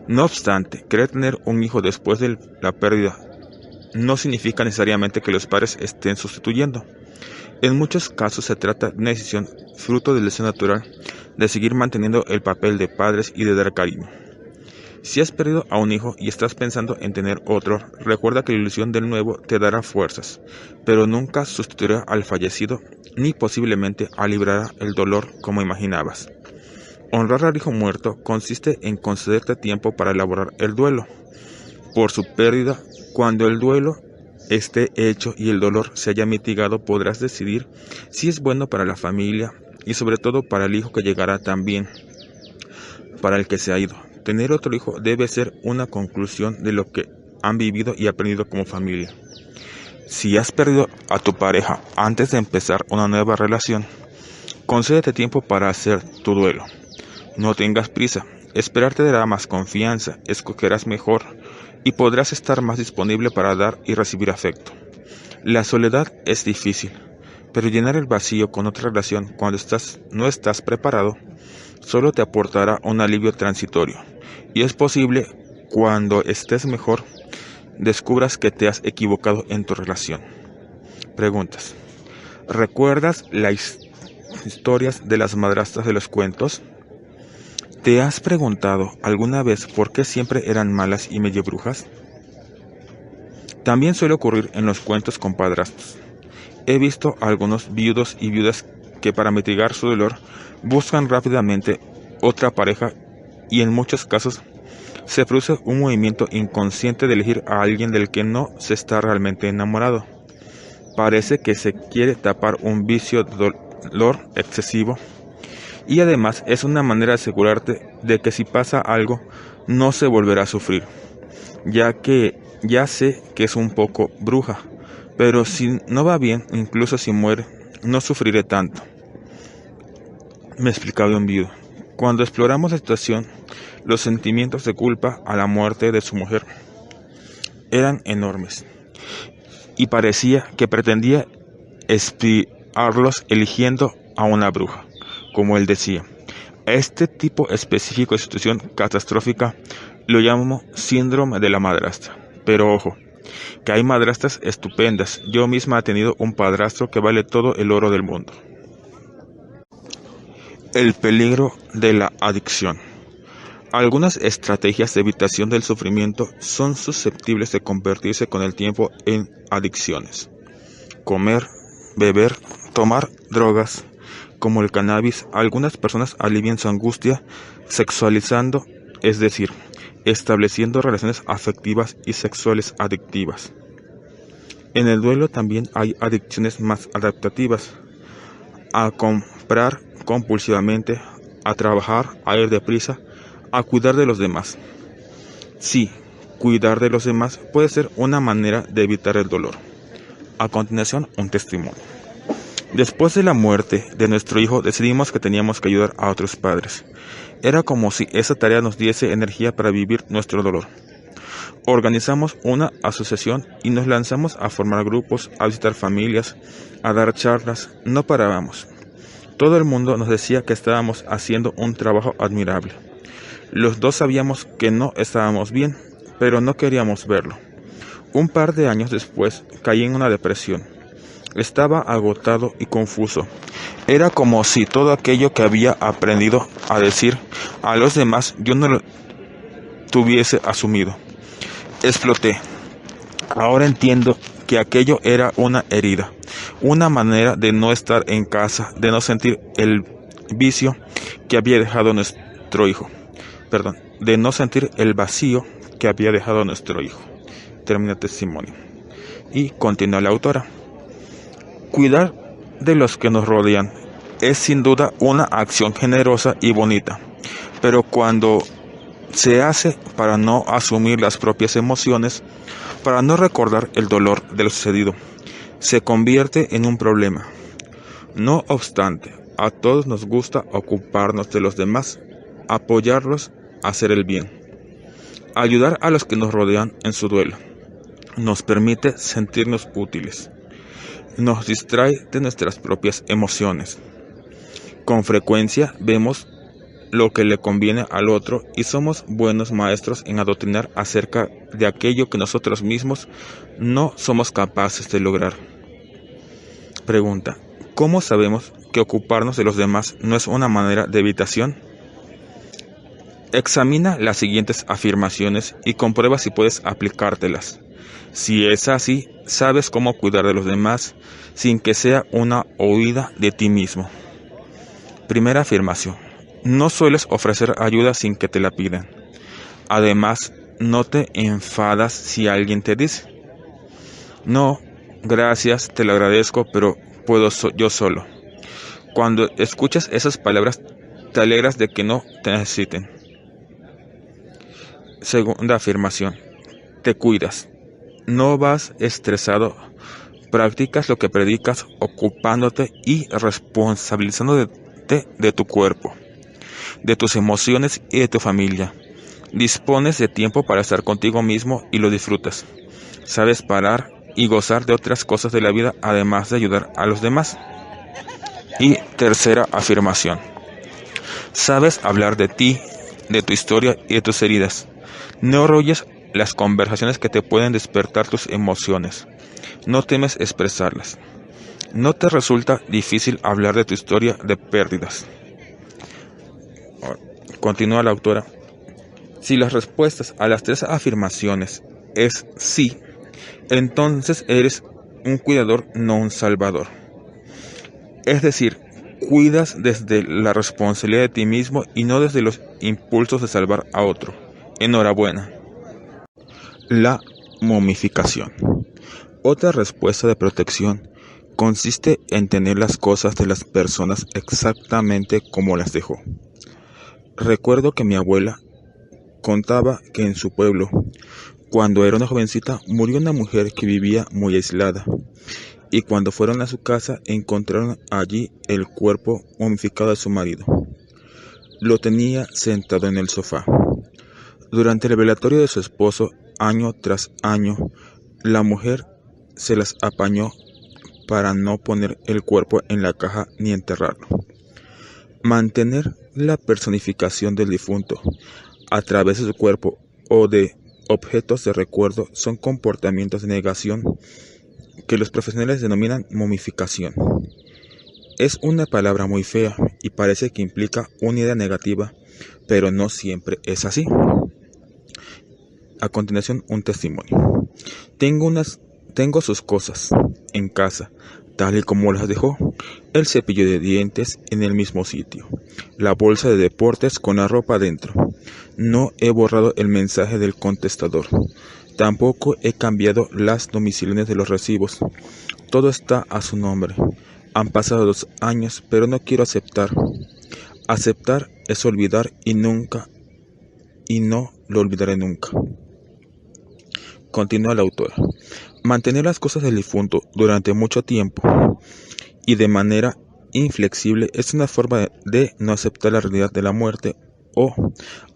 No obstante, querer tener un hijo después de la pérdida no significa necesariamente que los padres estén sustituyendo. En muchos casos se trata de una decisión fruto del deseo natural de seguir manteniendo el papel de padres y de dar cariño. Si has perdido a un hijo y estás pensando en tener otro, recuerda que la ilusión del nuevo te dará fuerzas, pero nunca sustituirá al fallecido ni posiblemente aliviará el dolor como imaginabas. Honrar al hijo muerto consiste en concederte tiempo para elaborar el duelo por su pérdida. Cuando el duelo esté hecho y el dolor se haya mitigado, podrás decidir si es bueno para la familia y sobre todo para el hijo que llegará también, para el que se ha ido. Tener otro hijo debe ser una conclusión de lo que han vivido y aprendido como familia. Si has perdido a tu pareja antes de empezar una nueva relación, concédete tiempo para hacer tu duelo. No tengas prisa, esperar te dará más confianza, escogerás mejor y podrás estar más disponible para dar y recibir afecto. La soledad es difícil, pero llenar el vacío con otra relación cuando no estás preparado solo te aportará un alivio transitorio, y es posible, cuando estés mejor, descubras que te has equivocado en tu relación. Preguntas. ¿Recuerdas las historias de las madrastras de los cuentos? ¿Te has preguntado alguna vez por qué siempre eran malas y medio brujas? También suele ocurrir en los cuentos con padrastros. He visto a algunos viudos y viudas que para mitigar su dolor buscan rápidamente otra pareja y en muchos casos se produce un movimiento inconsciente de elegir a alguien del que no se está realmente enamorado. Parece que se quiere tapar un vicio de dolor excesivo y además es una manera de asegurarte de que si pasa algo no se volverá a sufrir, ya que ya sé que es un poco bruja, pero si no va bien, incluso si muere, no sufriré tanto. Me explicaba un viudo. Cuando exploramos la situación, los sentimientos de culpa a la muerte de su mujer eran enormes y parecía que pretendía expiarlos eligiendo a una bruja, como él decía. A este tipo específico de situación catastrófica lo llamo síndrome de la madrastra. Pero ojo, que hay madrastras estupendas. Yo misma he tenido un padrastro que vale todo el oro del mundo. El peligro de la adicción. Algunas estrategias de evitación del sufrimiento son susceptibles de convertirse con el tiempo en adicciones. Comer, beber, tomar drogas, como el cannabis. Algunas personas alivian su angustia sexualizando, es decir, estableciendo relaciones afectivas y sexuales adictivas. En el duelo también hay adicciones más adaptativas: a comprar compulsivamente, a trabajar, a ir deprisa, a cuidar de los demás. Sí, cuidar de los demás puede ser una manera de evitar el dolor. A continuación, un testimonio. Después de la muerte de nuestro hijo, decidimos que teníamos que ayudar a otros padres. Era como si esa tarea nos diese energía para vivir nuestro dolor. Organizamos una asociación y nos lanzamos a formar grupos, a visitar familias, a dar charlas. No parábamos. Todo el mundo nos decía que estábamos haciendo un trabajo admirable. Los dos sabíamos que no estábamos bien, pero no queríamos verlo. Un par de años después caí en una depresión. Estaba agotado y confuso. Era como si todo aquello que había aprendido a decir a los demás yo no lo tuviese asumido. Exploté. Ahora entiendo que aquello era una herida, una manera de no estar en casa, de no sentir el vicio que había dejado nuestro hijo. De no sentir el vacío que había dejado nuestro hijo. Termina el testimonio. Y continúa la autora. Cuidar de los que nos rodean es sin duda una acción generosa y bonita, pero cuando se hace para no asumir las propias emociones, para no recordar el dolor de lo sucedido, se convierte en un problema. No obstante, a todos nos gusta ocuparnos de los demás, apoyarlos, hacer el bien. Ayudar a los que nos rodean en su duelo nos permite sentirnos útiles. Nos distrae de nuestras propias emociones. Con frecuencia vemos lo que le conviene al otro y somos buenos maestros en adoctrinar acerca de aquello que nosotros mismos no somos capaces de lograr. Pregunta: ¿cómo sabemos que ocuparnos de los demás no es una manera de evitación? Examina las siguientes afirmaciones y comprueba si puedes aplicártelas. Si es así, sabes cómo cuidar de los demás sin que sea una huida de ti mismo. Primera afirmación: no sueles ofrecer ayuda sin que te la pidan. Además, no te enfadas si alguien te dice: no, gracias, te lo agradezco, pero puedo yo solo. Cuando escuchas esas palabras, te alegras de que no te necesiten. Segunda afirmación: te cuidas. No vas estresado, practicas lo que predicas, ocupándote y responsabilizándote de tu cuerpo, de tus emociones y de tu familia. Dispones de tiempo para estar contigo mismo y lo disfrutas. Sabes parar y gozar de otras cosas de la vida, además de ayudar a los demás. Y tercera afirmación: sabes hablar de ti, de tu historia y de tus heridas. No arrolles las conversaciones que te pueden despertar tus emociones. No temes expresarlas. ¿No te resulta difícil hablar de tu historia de pérdidas? Continúa la autora. Si las respuestas a las 3 afirmaciones es sí, entonces eres un cuidador, no un salvador. Es decir, cuidas desde la responsabilidad de ti mismo y no desde los impulsos de salvar a otro. Enhorabuena. La momificación. Otra respuesta de protección consiste en tener las cosas de las personas exactamente como las dejó. Recuerdo que mi abuela contaba que en su pueblo, cuando era una jovencita, murió una mujer que vivía muy aislada, y cuando fueron a su casa encontraron allí el cuerpo momificado de su marido. Lo tenía sentado en el sofá. Durante el velatorio de su esposo, año tras año, la mujer se las apañó para no poner el cuerpo en la caja ni enterrarlo. Mantener la personificación del difunto a través de su cuerpo o de objetos de recuerdo son comportamientos de negación que los profesionales denominan momificación. Es una palabra muy fea y parece que implica una idea negativa, pero no siempre es así. A continuación, un testimonio. Tengo sus cosas en casa, tal y como las dejó. El cepillo de dientes en el mismo sitio. La bolsa de deportes con la ropa dentro. No he borrado el mensaje del contestador. Tampoco he cambiado las domiciliaciones de los recibos. Todo está a su nombre. Han pasado 2 años, pero no quiero aceptar. Aceptar es olvidar y no lo olvidaré nunca. Continúa la autora. Mantener las cosas del difunto durante mucho tiempo y de manera inflexible es una forma de no aceptar la realidad de la muerte o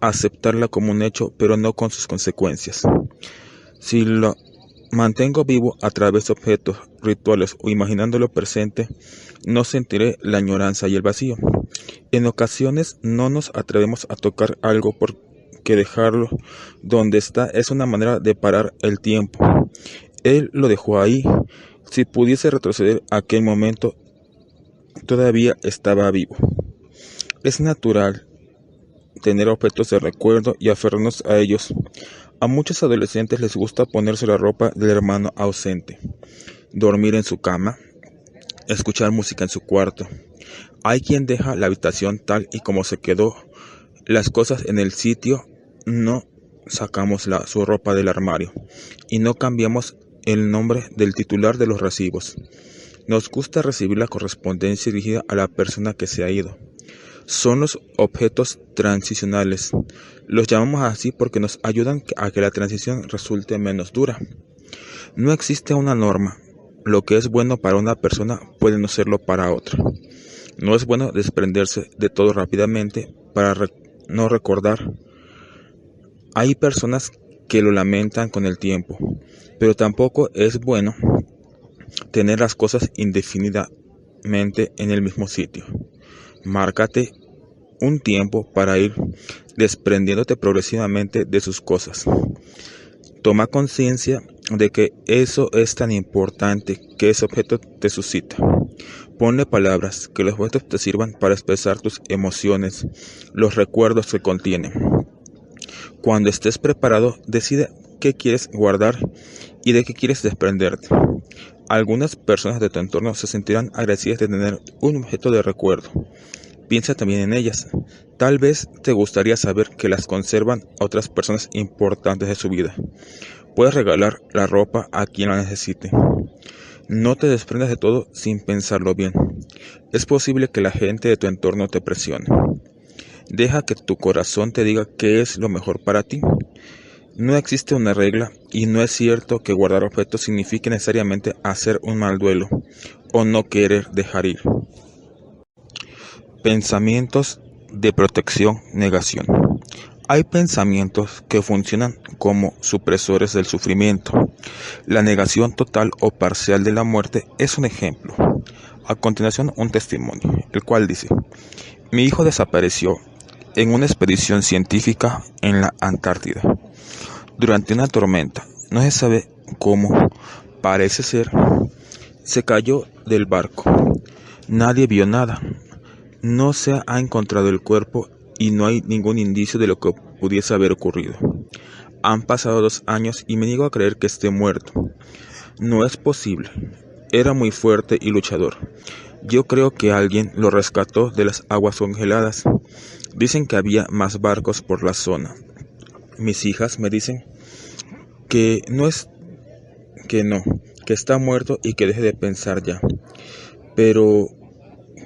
aceptarla como un hecho, pero no con sus consecuencias. Si lo mantengo vivo a través de objetos, rituales o imaginándolo presente, no sentiré la añoranza y el vacío. En ocasiones no nos atrevemos a tocar algo porque dejarlo donde está es una manera de parar el tiempo. Él lo dejó ahí. Si pudiese retroceder a aquel momento, todavía estaba vivo. Es natural tener objetos de recuerdo y aferrarnos a ellos. A muchos adolescentes les gusta ponerse la ropa del hermano ausente, dormir en su cama, escuchar música en su cuarto. Hay quien deja la habitación tal y como se quedó, las cosas en el sitio, no sacamos su ropa del armario y no cambiamos el nombre del titular de los recibos. Nos gusta recibir la correspondencia dirigida a la persona que se ha ido. Son los objetos transicionales. Los llamamos así porque nos ayudan a que la transición resulte menos dura. No existe una norma. Lo que es bueno para una persona puede no serlo para otra. No es bueno desprenderse de todo rápidamente para no recordar. Hay personas que lo lamentan con el tiempo, pero tampoco es bueno tener las cosas indefinidamente en el mismo sitio. Márcate un tiempo para ir desprendiéndote progresivamente de sus cosas. Toma conciencia de que eso es tan importante que ese objeto te suscita. Ponle palabras, que los objetos te sirvan para expresar tus emociones, los recuerdos que contienen. Cuando estés preparado, decide qué quieres guardar y de qué quieres desprenderte. Algunas personas de tu entorno se sentirán agradecidas de tener un objeto de recuerdo. Piensa también en ellas. Tal vez te gustaría saber que las conservan a otras personas importantes de su vida. Puedes regalar la ropa a quien la necesite. No te desprendas de todo sin pensarlo bien. Es posible que la gente de tu entorno te presione. Deja que tu corazón te diga qué es lo mejor para ti. No existe una regla y no es cierto que guardar objetos signifique necesariamente hacer un mal duelo o no querer dejar ir. Pensamientos de protección, negación. Hay pensamientos que funcionan como supresores del sufrimiento. La negación total o parcial de la muerte es un ejemplo. A continuación, un testimonio, el cual dice: mi hijo desapareció en una expedición científica en la Antártida. Durante una tormenta, no se sabe cómo, parece ser, se cayó del barco. Nadie vio nada. No se ha encontrado el cuerpo y no hay ningún indicio de lo que pudiese haber ocurrido. Han pasado 2 años y me niego a creer que esté muerto. No es posible. Era muy fuerte y luchador. Yo creo que alguien lo rescató de las aguas congeladas. Dicen que había más barcos por la zona. Mis hijas me dicen que que está muerto y que deje de pensar ya. Pero,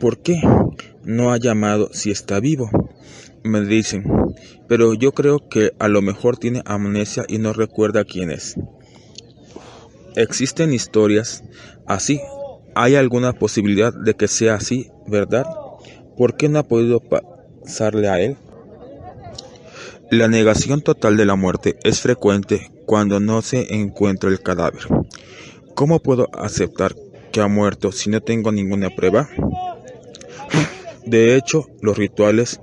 ¿por qué no ha llamado si está vivo? Me dicen, pero yo creo que a lo mejor tiene amnesia y no recuerda quién es. Existen historias así. ¿Hay alguna posibilidad de que sea así, verdad? ¿Por qué no ha podido pasarle a él? La negación total de la muerte es frecuente cuando no se encuentra el cadáver. ¿Cómo puedo aceptar que ha muerto si no tengo ninguna prueba? De hecho, los rituales,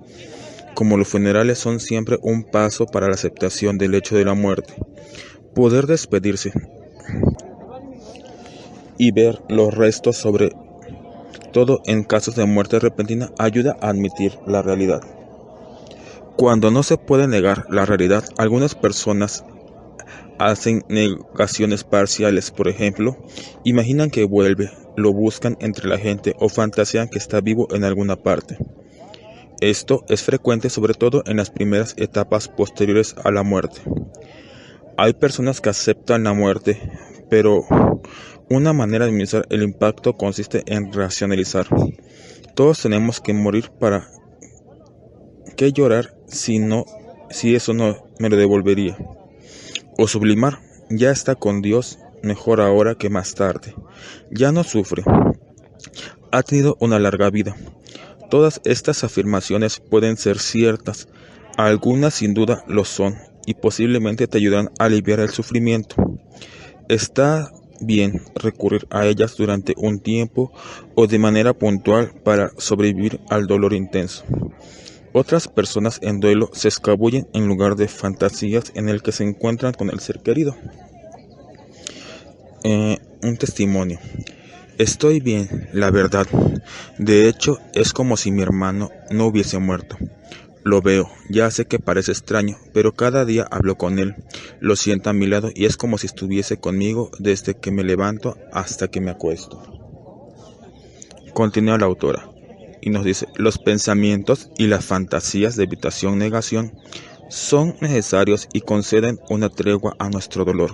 como los funerales, son siempre un paso para la aceptación del hecho de la muerte. Poder despedirse y ver los restos, sobre todo en casos de muerte repentina, ayuda a admitir la realidad. Cuando no se puede negar la realidad, algunas personas hacen negaciones parciales. Por ejemplo, imaginan que vuelve, lo buscan entre la gente o fantasean que está vivo en alguna parte. Esto es frecuente sobre todo en las primeras etapas posteriores a la muerte. Hay personas que aceptan la muerte, pero una manera de minimizar el impacto consiste en racionalizar. Todos tenemos que morir. ¿Para qué llorar si eso no me lo devolvería? O sublimar, ya está con Dios, mejor ahora que más tarde. Ya no sufre. Ha tenido una larga vida. Todas estas afirmaciones pueden ser ciertas, algunas sin duda lo son, y posiblemente te ayudan a aliviar el sufrimiento. Está bien recurrir a ellas durante un tiempo o de manera puntual para sobrevivir al dolor intenso. Otras personas en duelo se escabullen en lugar de fantasías en el que se encuentran con el ser querido. Un testimonio. Estoy bien, la verdad. De hecho, es como si mi hermano no hubiese muerto. Lo veo, ya sé que parece extraño, pero cada día hablo con él, lo siento a mi lado y es como si estuviese conmigo desde que me levanto hasta que me acuesto. Continúa la autora y nos dice, los pensamientos y las fantasías de evitación-negación son necesarios y conceden una tregua a nuestro dolor,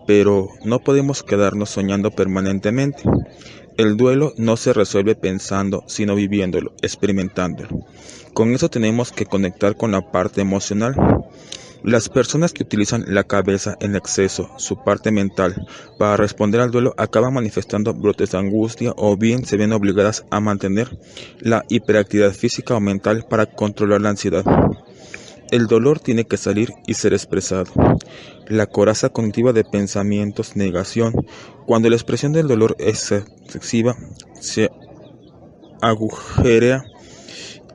pero no podemos quedarnos soñando permanentemente. El duelo no se resuelve pensando, sino viviéndolo, experimentándolo. Con eso tenemos que conectar con la parte emocional. Las personas que utilizan la cabeza en exceso, su parte mental, para responder al duelo acaban manifestando brotes de angustia o bien se ven obligadas a mantener la hiperactividad física o mental para controlar la ansiedad. El dolor tiene que salir y ser expresado. La coraza cognitiva de pensamientos, negación, cuando la expresión del dolor es excesiva, se agujerea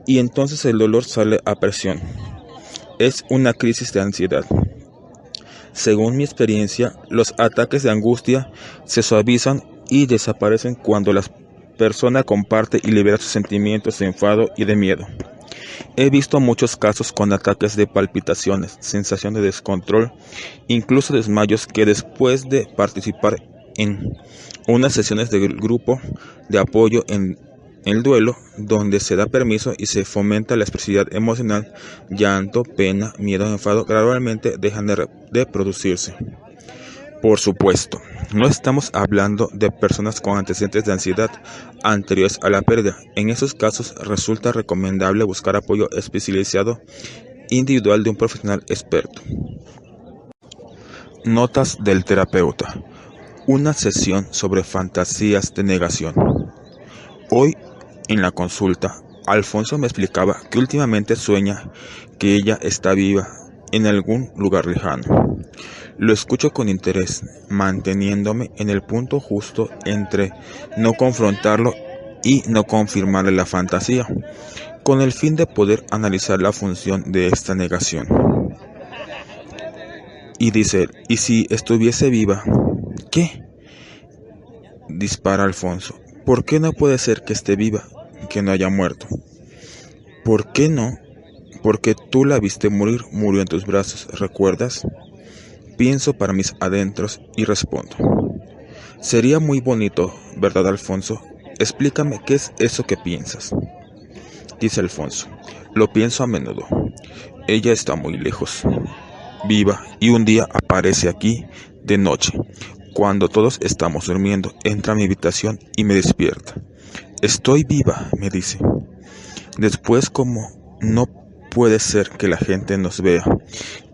y entonces el dolor sale a presión. Es una crisis de ansiedad. Según mi experiencia, los ataques de angustia se suavizan y desaparecen cuando la persona comparte y libera sus sentimientos de enfado y de miedo. He visto muchos casos con ataques de palpitaciones, sensación de descontrol, incluso desmayos que después de participar en unas sesiones del grupo de apoyo en el duelo, donde se da permiso y se fomenta la expresividad emocional, llanto, pena, miedo, enfado, gradualmente dejan de producirse. Por supuesto, no estamos hablando de personas con antecedentes de ansiedad anteriores a la pérdida. En esos casos resulta recomendable buscar apoyo especializado individual de un profesional experto. Notas del terapeuta. Una sesión sobre fantasías de negación. Hoy, en la consulta, Alfonso me explicaba que últimamente sueña que ella está viva en algún lugar lejano. Lo escucho con interés, manteniéndome en el punto justo entre no confrontarlo y no confirmarle la fantasía, con el fin de poder analizar la función de esta negación. Y dice él, ¿y si estuviese viva? ¿Qué? dispara Alfonso. ¿Por qué no puede ser que esté viva, que no haya muerto? ¿Por qué no? Porque tú la viste morir, murió en tus brazos, ¿recuerdas? Pienso para mis adentros y respondo. Sería muy bonito, ¿verdad, Alfonso? Explícame qué es eso que piensas. Dice Alfonso. Lo pienso a menudo. Ella está muy lejos, viva, y un día aparece aquí de noche. Cuando todos estamos durmiendo, entra a mi habitación y me despierta. Estoy viva, me dice. Después, como no puede ser que la gente nos vea,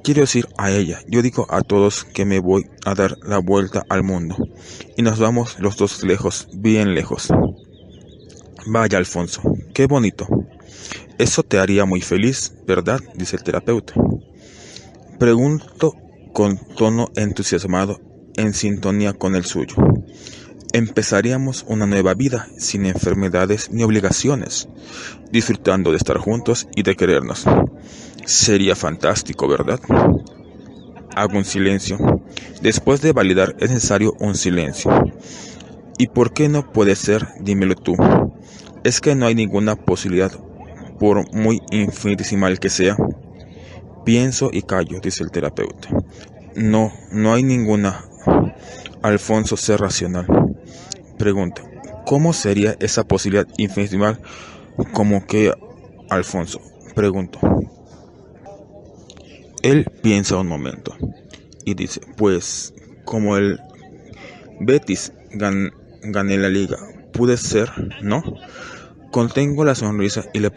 quiero decir a ella, yo digo a todos que me voy a dar la vuelta al mundo, y nos vamos los dos lejos, bien lejos. Vaya, Alfonso, qué bonito. Eso te haría muy feliz, ¿verdad? Dice el terapeuta. Pregunto con tono entusiasmado, en sintonía con el suyo. Empezaríamos una nueva vida, sin enfermedades ni obligaciones, disfrutando de estar juntos y de querernos. Sería fantástico, ¿verdad? Hago un silencio. Después de validar es necesario un silencio. ¿Y por qué no puede ser? Dímelo tú. ¿Es que no hay ninguna posibilidad, por muy infinitesimal que sea? Pienso y callo, dice el terapeuta. No, no hay ninguna. Alfonso, sé racional. Pregunta, ¿cómo sería esa posibilidad infinitesimal? ¿Cómo que, Alfonso? Pregunto. Él piensa un momento y dice, pues, como el Betis gané la liga, puede ser, ¿no? Contengo la sonrisa y le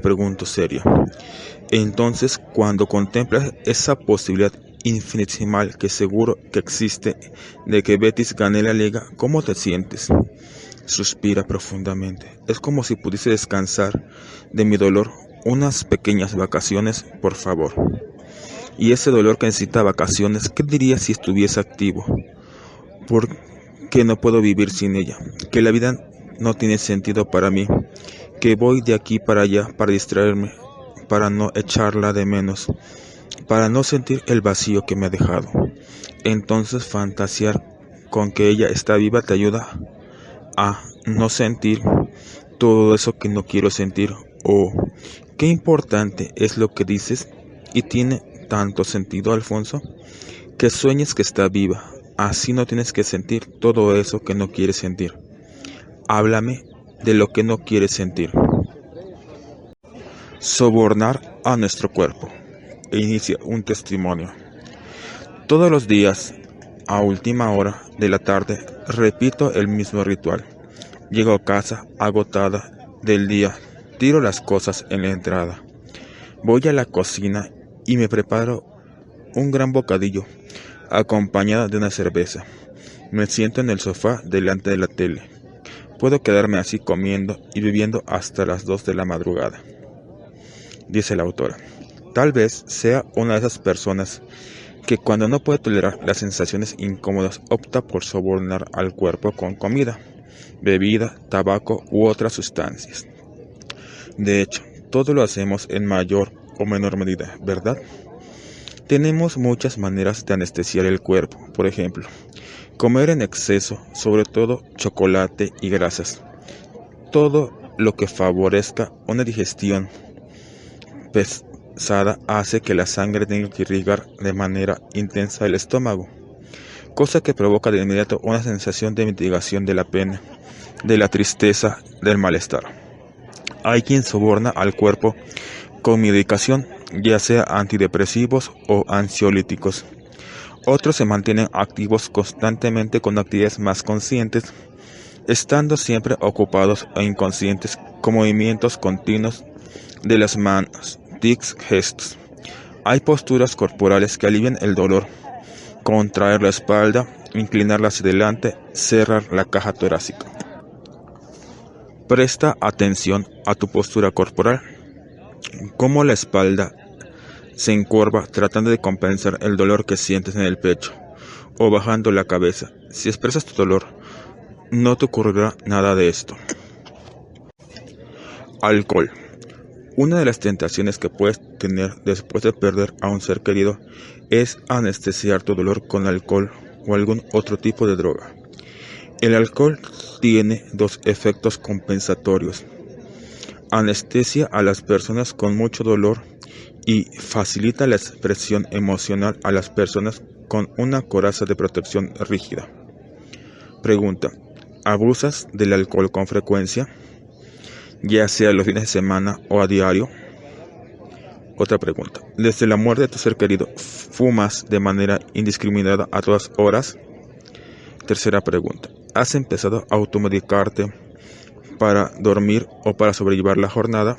pregunto seria. Entonces, cuando contemplas esa posibilidad infinitesimal que seguro que existe de que Betis gane la liga, ¿cómo te sientes? Suspira profundamente. Es como si pudiese descansar de mi dolor unas pequeñas vacaciones, por favor. Y ese dolor que necesita vacaciones, ¿qué diría si estuviese activo? ¿Por qué no puedo vivir sin ella? Que la vida no tiene sentido para mí, que voy de aquí para allá para distraerme, para no echarla de menos, para no sentir el vacío que me ha dejado. Entonces fantasear con que ella está viva te ayuda a no sentir todo eso que no quiero sentir. Oh, qué importante es lo que dices y tiene tanto sentido, Alfonso, que sueñes que está viva. Así no tienes que sentir todo eso que no quieres sentir. Háblame de lo que no quieres sentir. Sobornar a nuestro cuerpo. E inicia un testimonio. Todos los días, a última hora de la tarde, repito el mismo ritual. Llego a casa agotada del día, tiro las cosas en la entrada. Voy a la cocina y me preparo un gran bocadillo, acompañada de una cerveza. Me siento en el sofá delante de la tele. Puedo quedarme así comiendo y bebiendo hasta las 2 de la madrugada. Dice la autora. Tal vez sea una de esas personas que cuando no puede tolerar las sensaciones incómodas opta por sobornar al cuerpo con comida, bebida, tabaco u otras sustancias. De hecho, todo lo hacemos en mayor o menor medida, ¿verdad? Tenemos muchas maneras de anestesiar el cuerpo. Por ejemplo, comer en exceso, sobre todo chocolate y grasas. Todo lo que favorezca una digestión pesada hace que la sangre tenga que irrigar de manera intensa el estómago, cosa que provoca de inmediato una sensación de mitigación de la pena, de la tristeza, del malestar. Hay quien soborna al cuerpo con medicación, ya sea antidepresivos o ansiolíticos. Otros se mantienen activos constantemente con actividades más conscientes, estando siempre ocupados e inconscientes con movimientos continuos de las manos, tics, gestos. Hay posturas corporales que alivian el dolor: contraer la espalda, inclinarla hacia adelante, cerrar la caja torácica. Presta atención a tu postura corporal, cómo la espalda se encorva tratando de compensar el dolor que sientes en el pecho, o bajando la cabeza. Si expresas tu dolor, no te ocurrirá nada de esto. Alcohol. Una de las tentaciones que puedes tener después de perder a un ser querido es anestesiar tu dolor con alcohol o algún otro tipo de droga. El alcohol tiene dos efectos compensatorios: anestesia a las personas con mucho dolor y facilita la expresión emocional a las personas con una coraza de protección rígida. Pregunta: ¿abusas del alcohol con frecuencia, ya sea los fines de semana o a diario? Otra pregunta: ¿desde la muerte de tu ser querido fumas de manera indiscriminada a todas horas? Tercera pregunta: ¿has empezado a automedicarte para dormir o para sobrellevar la jornada?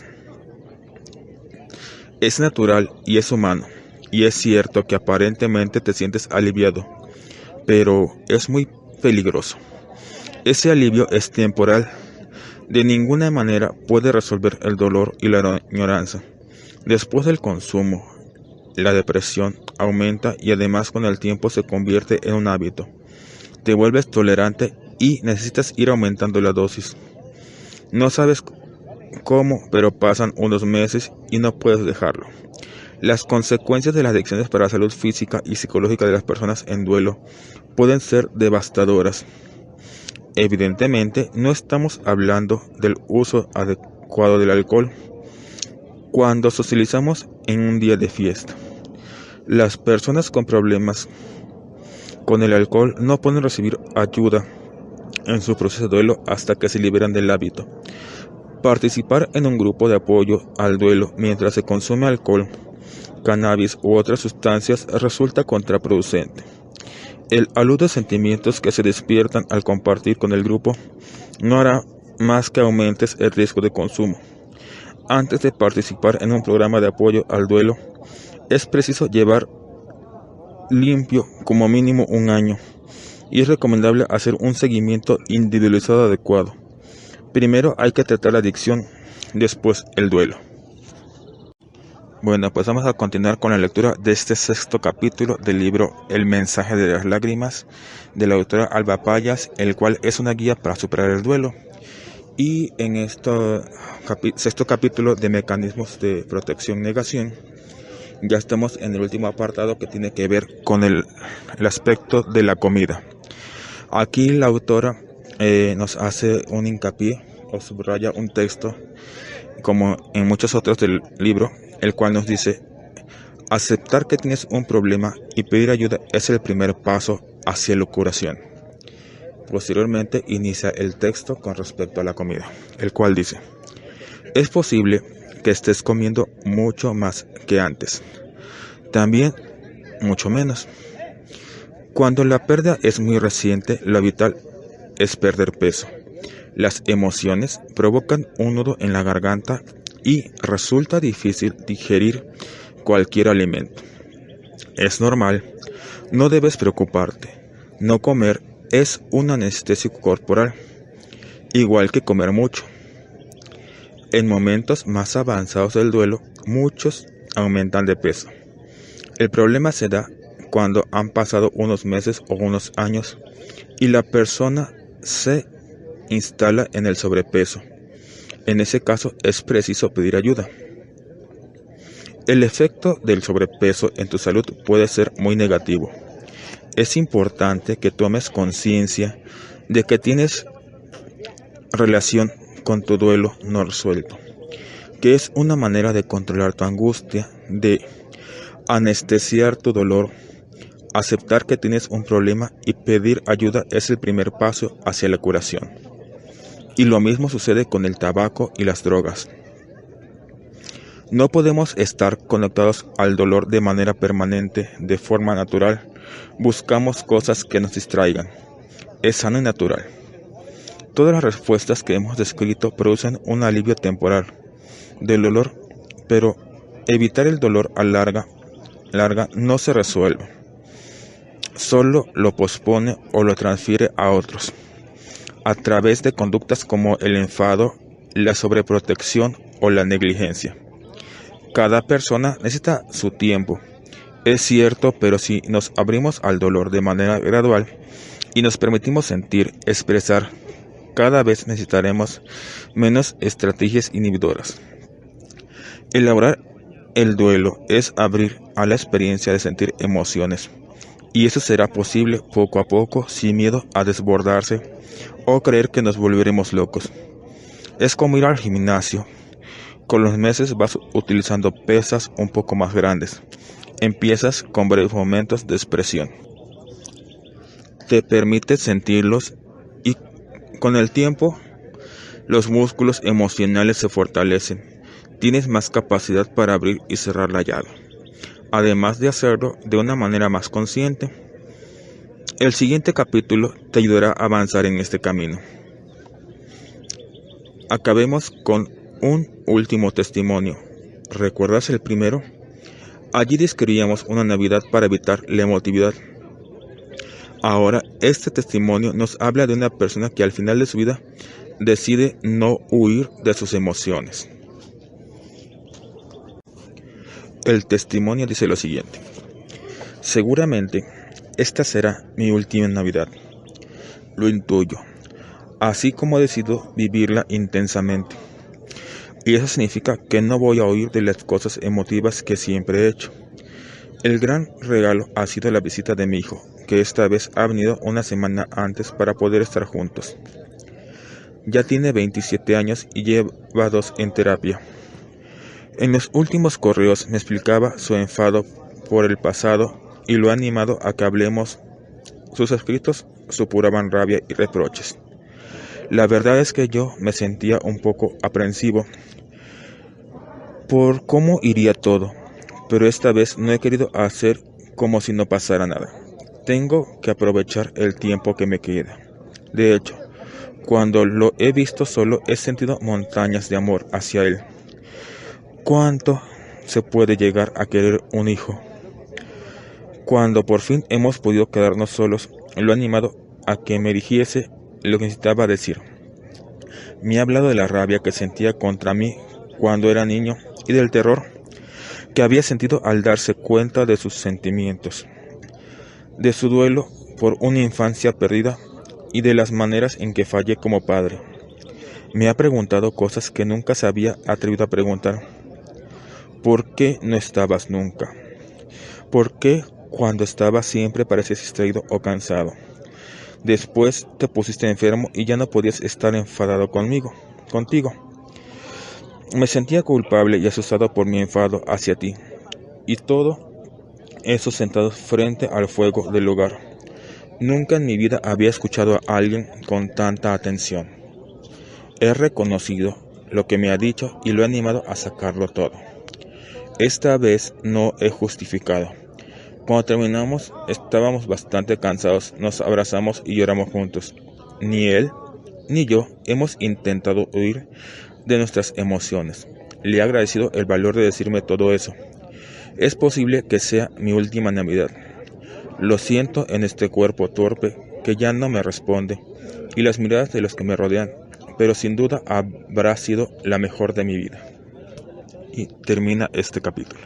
Es natural y es humano, y es cierto que aparentemente te sientes aliviado, pero es muy peligroso. Ese alivio es temporal. De ninguna manera puede resolver el dolor y la añoranza. Después del consumo, la depresión aumenta y además con el tiempo se convierte en un hábito. Te vuelves tolerante y necesitas ir aumentando la dosis. No sabes cómo, pero pasan unos meses y no puedes dejarlo. Las consecuencias de las adicciones para la salud física y psicológica de las personas en duelo pueden ser devastadoras. Evidentemente, no estamos hablando del uso adecuado del alcohol cuando socializamos en un día de fiesta. Las personas con problemas con el alcohol no pueden recibir ayuda en su proceso de duelo hasta que se liberan del hábito. Participar en un grupo de apoyo al duelo mientras se consume alcohol, cannabis u otras sustancias resulta contraproducente. El alude de sentimientos que se despiertan al compartir con el grupo no hará más que aumentes el riesgo de consumo. Antes de participar en un programa de apoyo al duelo, es preciso llevar limpio como mínimo un año, y es recomendable hacer un seguimiento individualizado adecuado. Primero hay que tratar la adicción, después el duelo. Bueno, pues vamos a continuar con la lectura de este sexto capítulo del libro El mensaje de las lágrimas, de la autora Alba Payas, el cual es una guía para superar el duelo. Y en este sexto capítulo de mecanismos de protección-negación, ya estamos en el último apartado que tiene que ver con el aspecto de la comida. Aquí la autora nos hace un hincapié o subraya un texto, como en muchos otros del libro, el cual nos dice: aceptar que tienes un problema y pedir ayuda es el primer paso hacia la curación. Posteriormente inicia el texto con respecto a la comida, el cual dice: es posible que estés comiendo mucho más que antes, también mucho menos. Cuando la pérdida es muy reciente, lo vital es perder peso. Las emociones provocan un nudo en la garganta y resulta difícil digerir cualquier alimento. Es normal, no debes preocuparte. No comer es un anestésico corporal, igual que comer mucho. En momentos más avanzados del duelo, muchos aumentan de peso. El problema se da cuando han pasado unos meses o unos años y la persona se instala en el sobrepeso. En ese caso es preciso pedir ayuda. El efecto del sobrepeso en tu salud puede ser muy negativo. Es importante que tomes conciencia de que tienes relación con tu duelo no resuelto, que es una manera de controlar tu angustia, de anestesiar tu dolor. Aceptar que tienes un problema y pedir ayuda es el primer paso hacia la curación. Y lo mismo sucede con el tabaco y las drogas. No podemos estar conectados al dolor de manera permanente, de forma natural. Buscamos cosas que nos distraigan. Es sano y natural. Todas las respuestas que hemos descrito producen un alivio temporal del dolor, pero evitar el dolor a larga no se resuelve. Solo lo pospone o lo transfiere a otros, a través de conductas como el enfado, la sobreprotección o la negligencia. Cada persona necesita su tiempo, es cierto, pero si nos abrimos al dolor de manera gradual y nos permitimos sentir, expresar, cada vez necesitaremos menos estrategias inhibidoras. Elaborar el duelo es abrir a la experiencia de sentir emociones, Y eso será posible poco a poco, sin miedo a desbordarse o creer que nos volveremos locos. Es como ir al gimnasio. Con los meses vas utilizando pesas un poco más grandes. Empiezas con breves momentos de expresión. Te permites sentirlos y con el tiempo los músculos emocionales se fortalecen. Tienes más capacidad para abrir y cerrar la llave, además de hacerlo de una manera más consciente. El siguiente capítulo te ayudará a avanzar en este camino. Acabemos con un último testimonio. ¿Recuerdas el primero? Allí describíamos una Navidad para evitar la emotividad. Ahora, este testimonio nos habla de una persona que al final de su vida decide no huir de sus emociones. El testimonio dice lo siguiente: seguramente esta será mi última Navidad. Lo intuyo, así como decido vivirla intensamente. Y eso significa que no voy a huir de las cosas emotivas que siempre he hecho. El gran regalo ha sido la visita de mi hijo, que esta vez ha venido una semana antes para poder estar juntos. Ya tiene 27 años y lleva 2 en terapia. En los últimos correos me explicaba su enfado por el pasado y lo ha animado a que hablemos. Sus escritos supuraban rabia y reproches. La verdad es que yo me sentía un poco aprensivo por cómo iría todo, pero esta vez no he querido hacer como si no pasara nada. Tengo que aprovechar el tiempo que me queda. De hecho, cuando lo he visto solo he sentido montañas de amor hacia él. ¿Cuánto se puede llegar a querer un hijo? Cuando por fin hemos podido quedarnos solos, lo he animado a que me dijese lo que necesitaba decir. Me ha hablado de la rabia que sentía contra mí cuando era niño y del terror que había sentido al darse cuenta de sus sentimientos, de su duelo por una infancia perdida y de las maneras en que fallé como padre. Me ha preguntado cosas que nunca se había atrevido a preguntar. ¿Por qué no estabas nunca? ¿Por qué cuando estabas siempre parecías distraído o cansado? Después te pusiste enfermo y ya no podías estar enfadado contigo. Me sentía culpable y asustado por mi enfado hacia ti. Y todo eso sentado frente al fuego del hogar. Nunca en mi vida había escuchado a alguien con tanta atención. He reconocido lo que me ha dicho y lo he animado a sacarlo todo. Esta vez no he justificado. Cuando terminamos, estábamos bastante cansados, nos abrazamos y lloramos juntos. Ni él ni yo hemos intentado huir de nuestras emociones. Le he agradecido el valor de decirme todo eso. Es posible que sea mi última Navidad. Lo siento en este cuerpo torpe que ya no me responde y las miradas de los que me rodean, pero sin duda habrá sido la mejor de mi vida. Y termina este capítulo.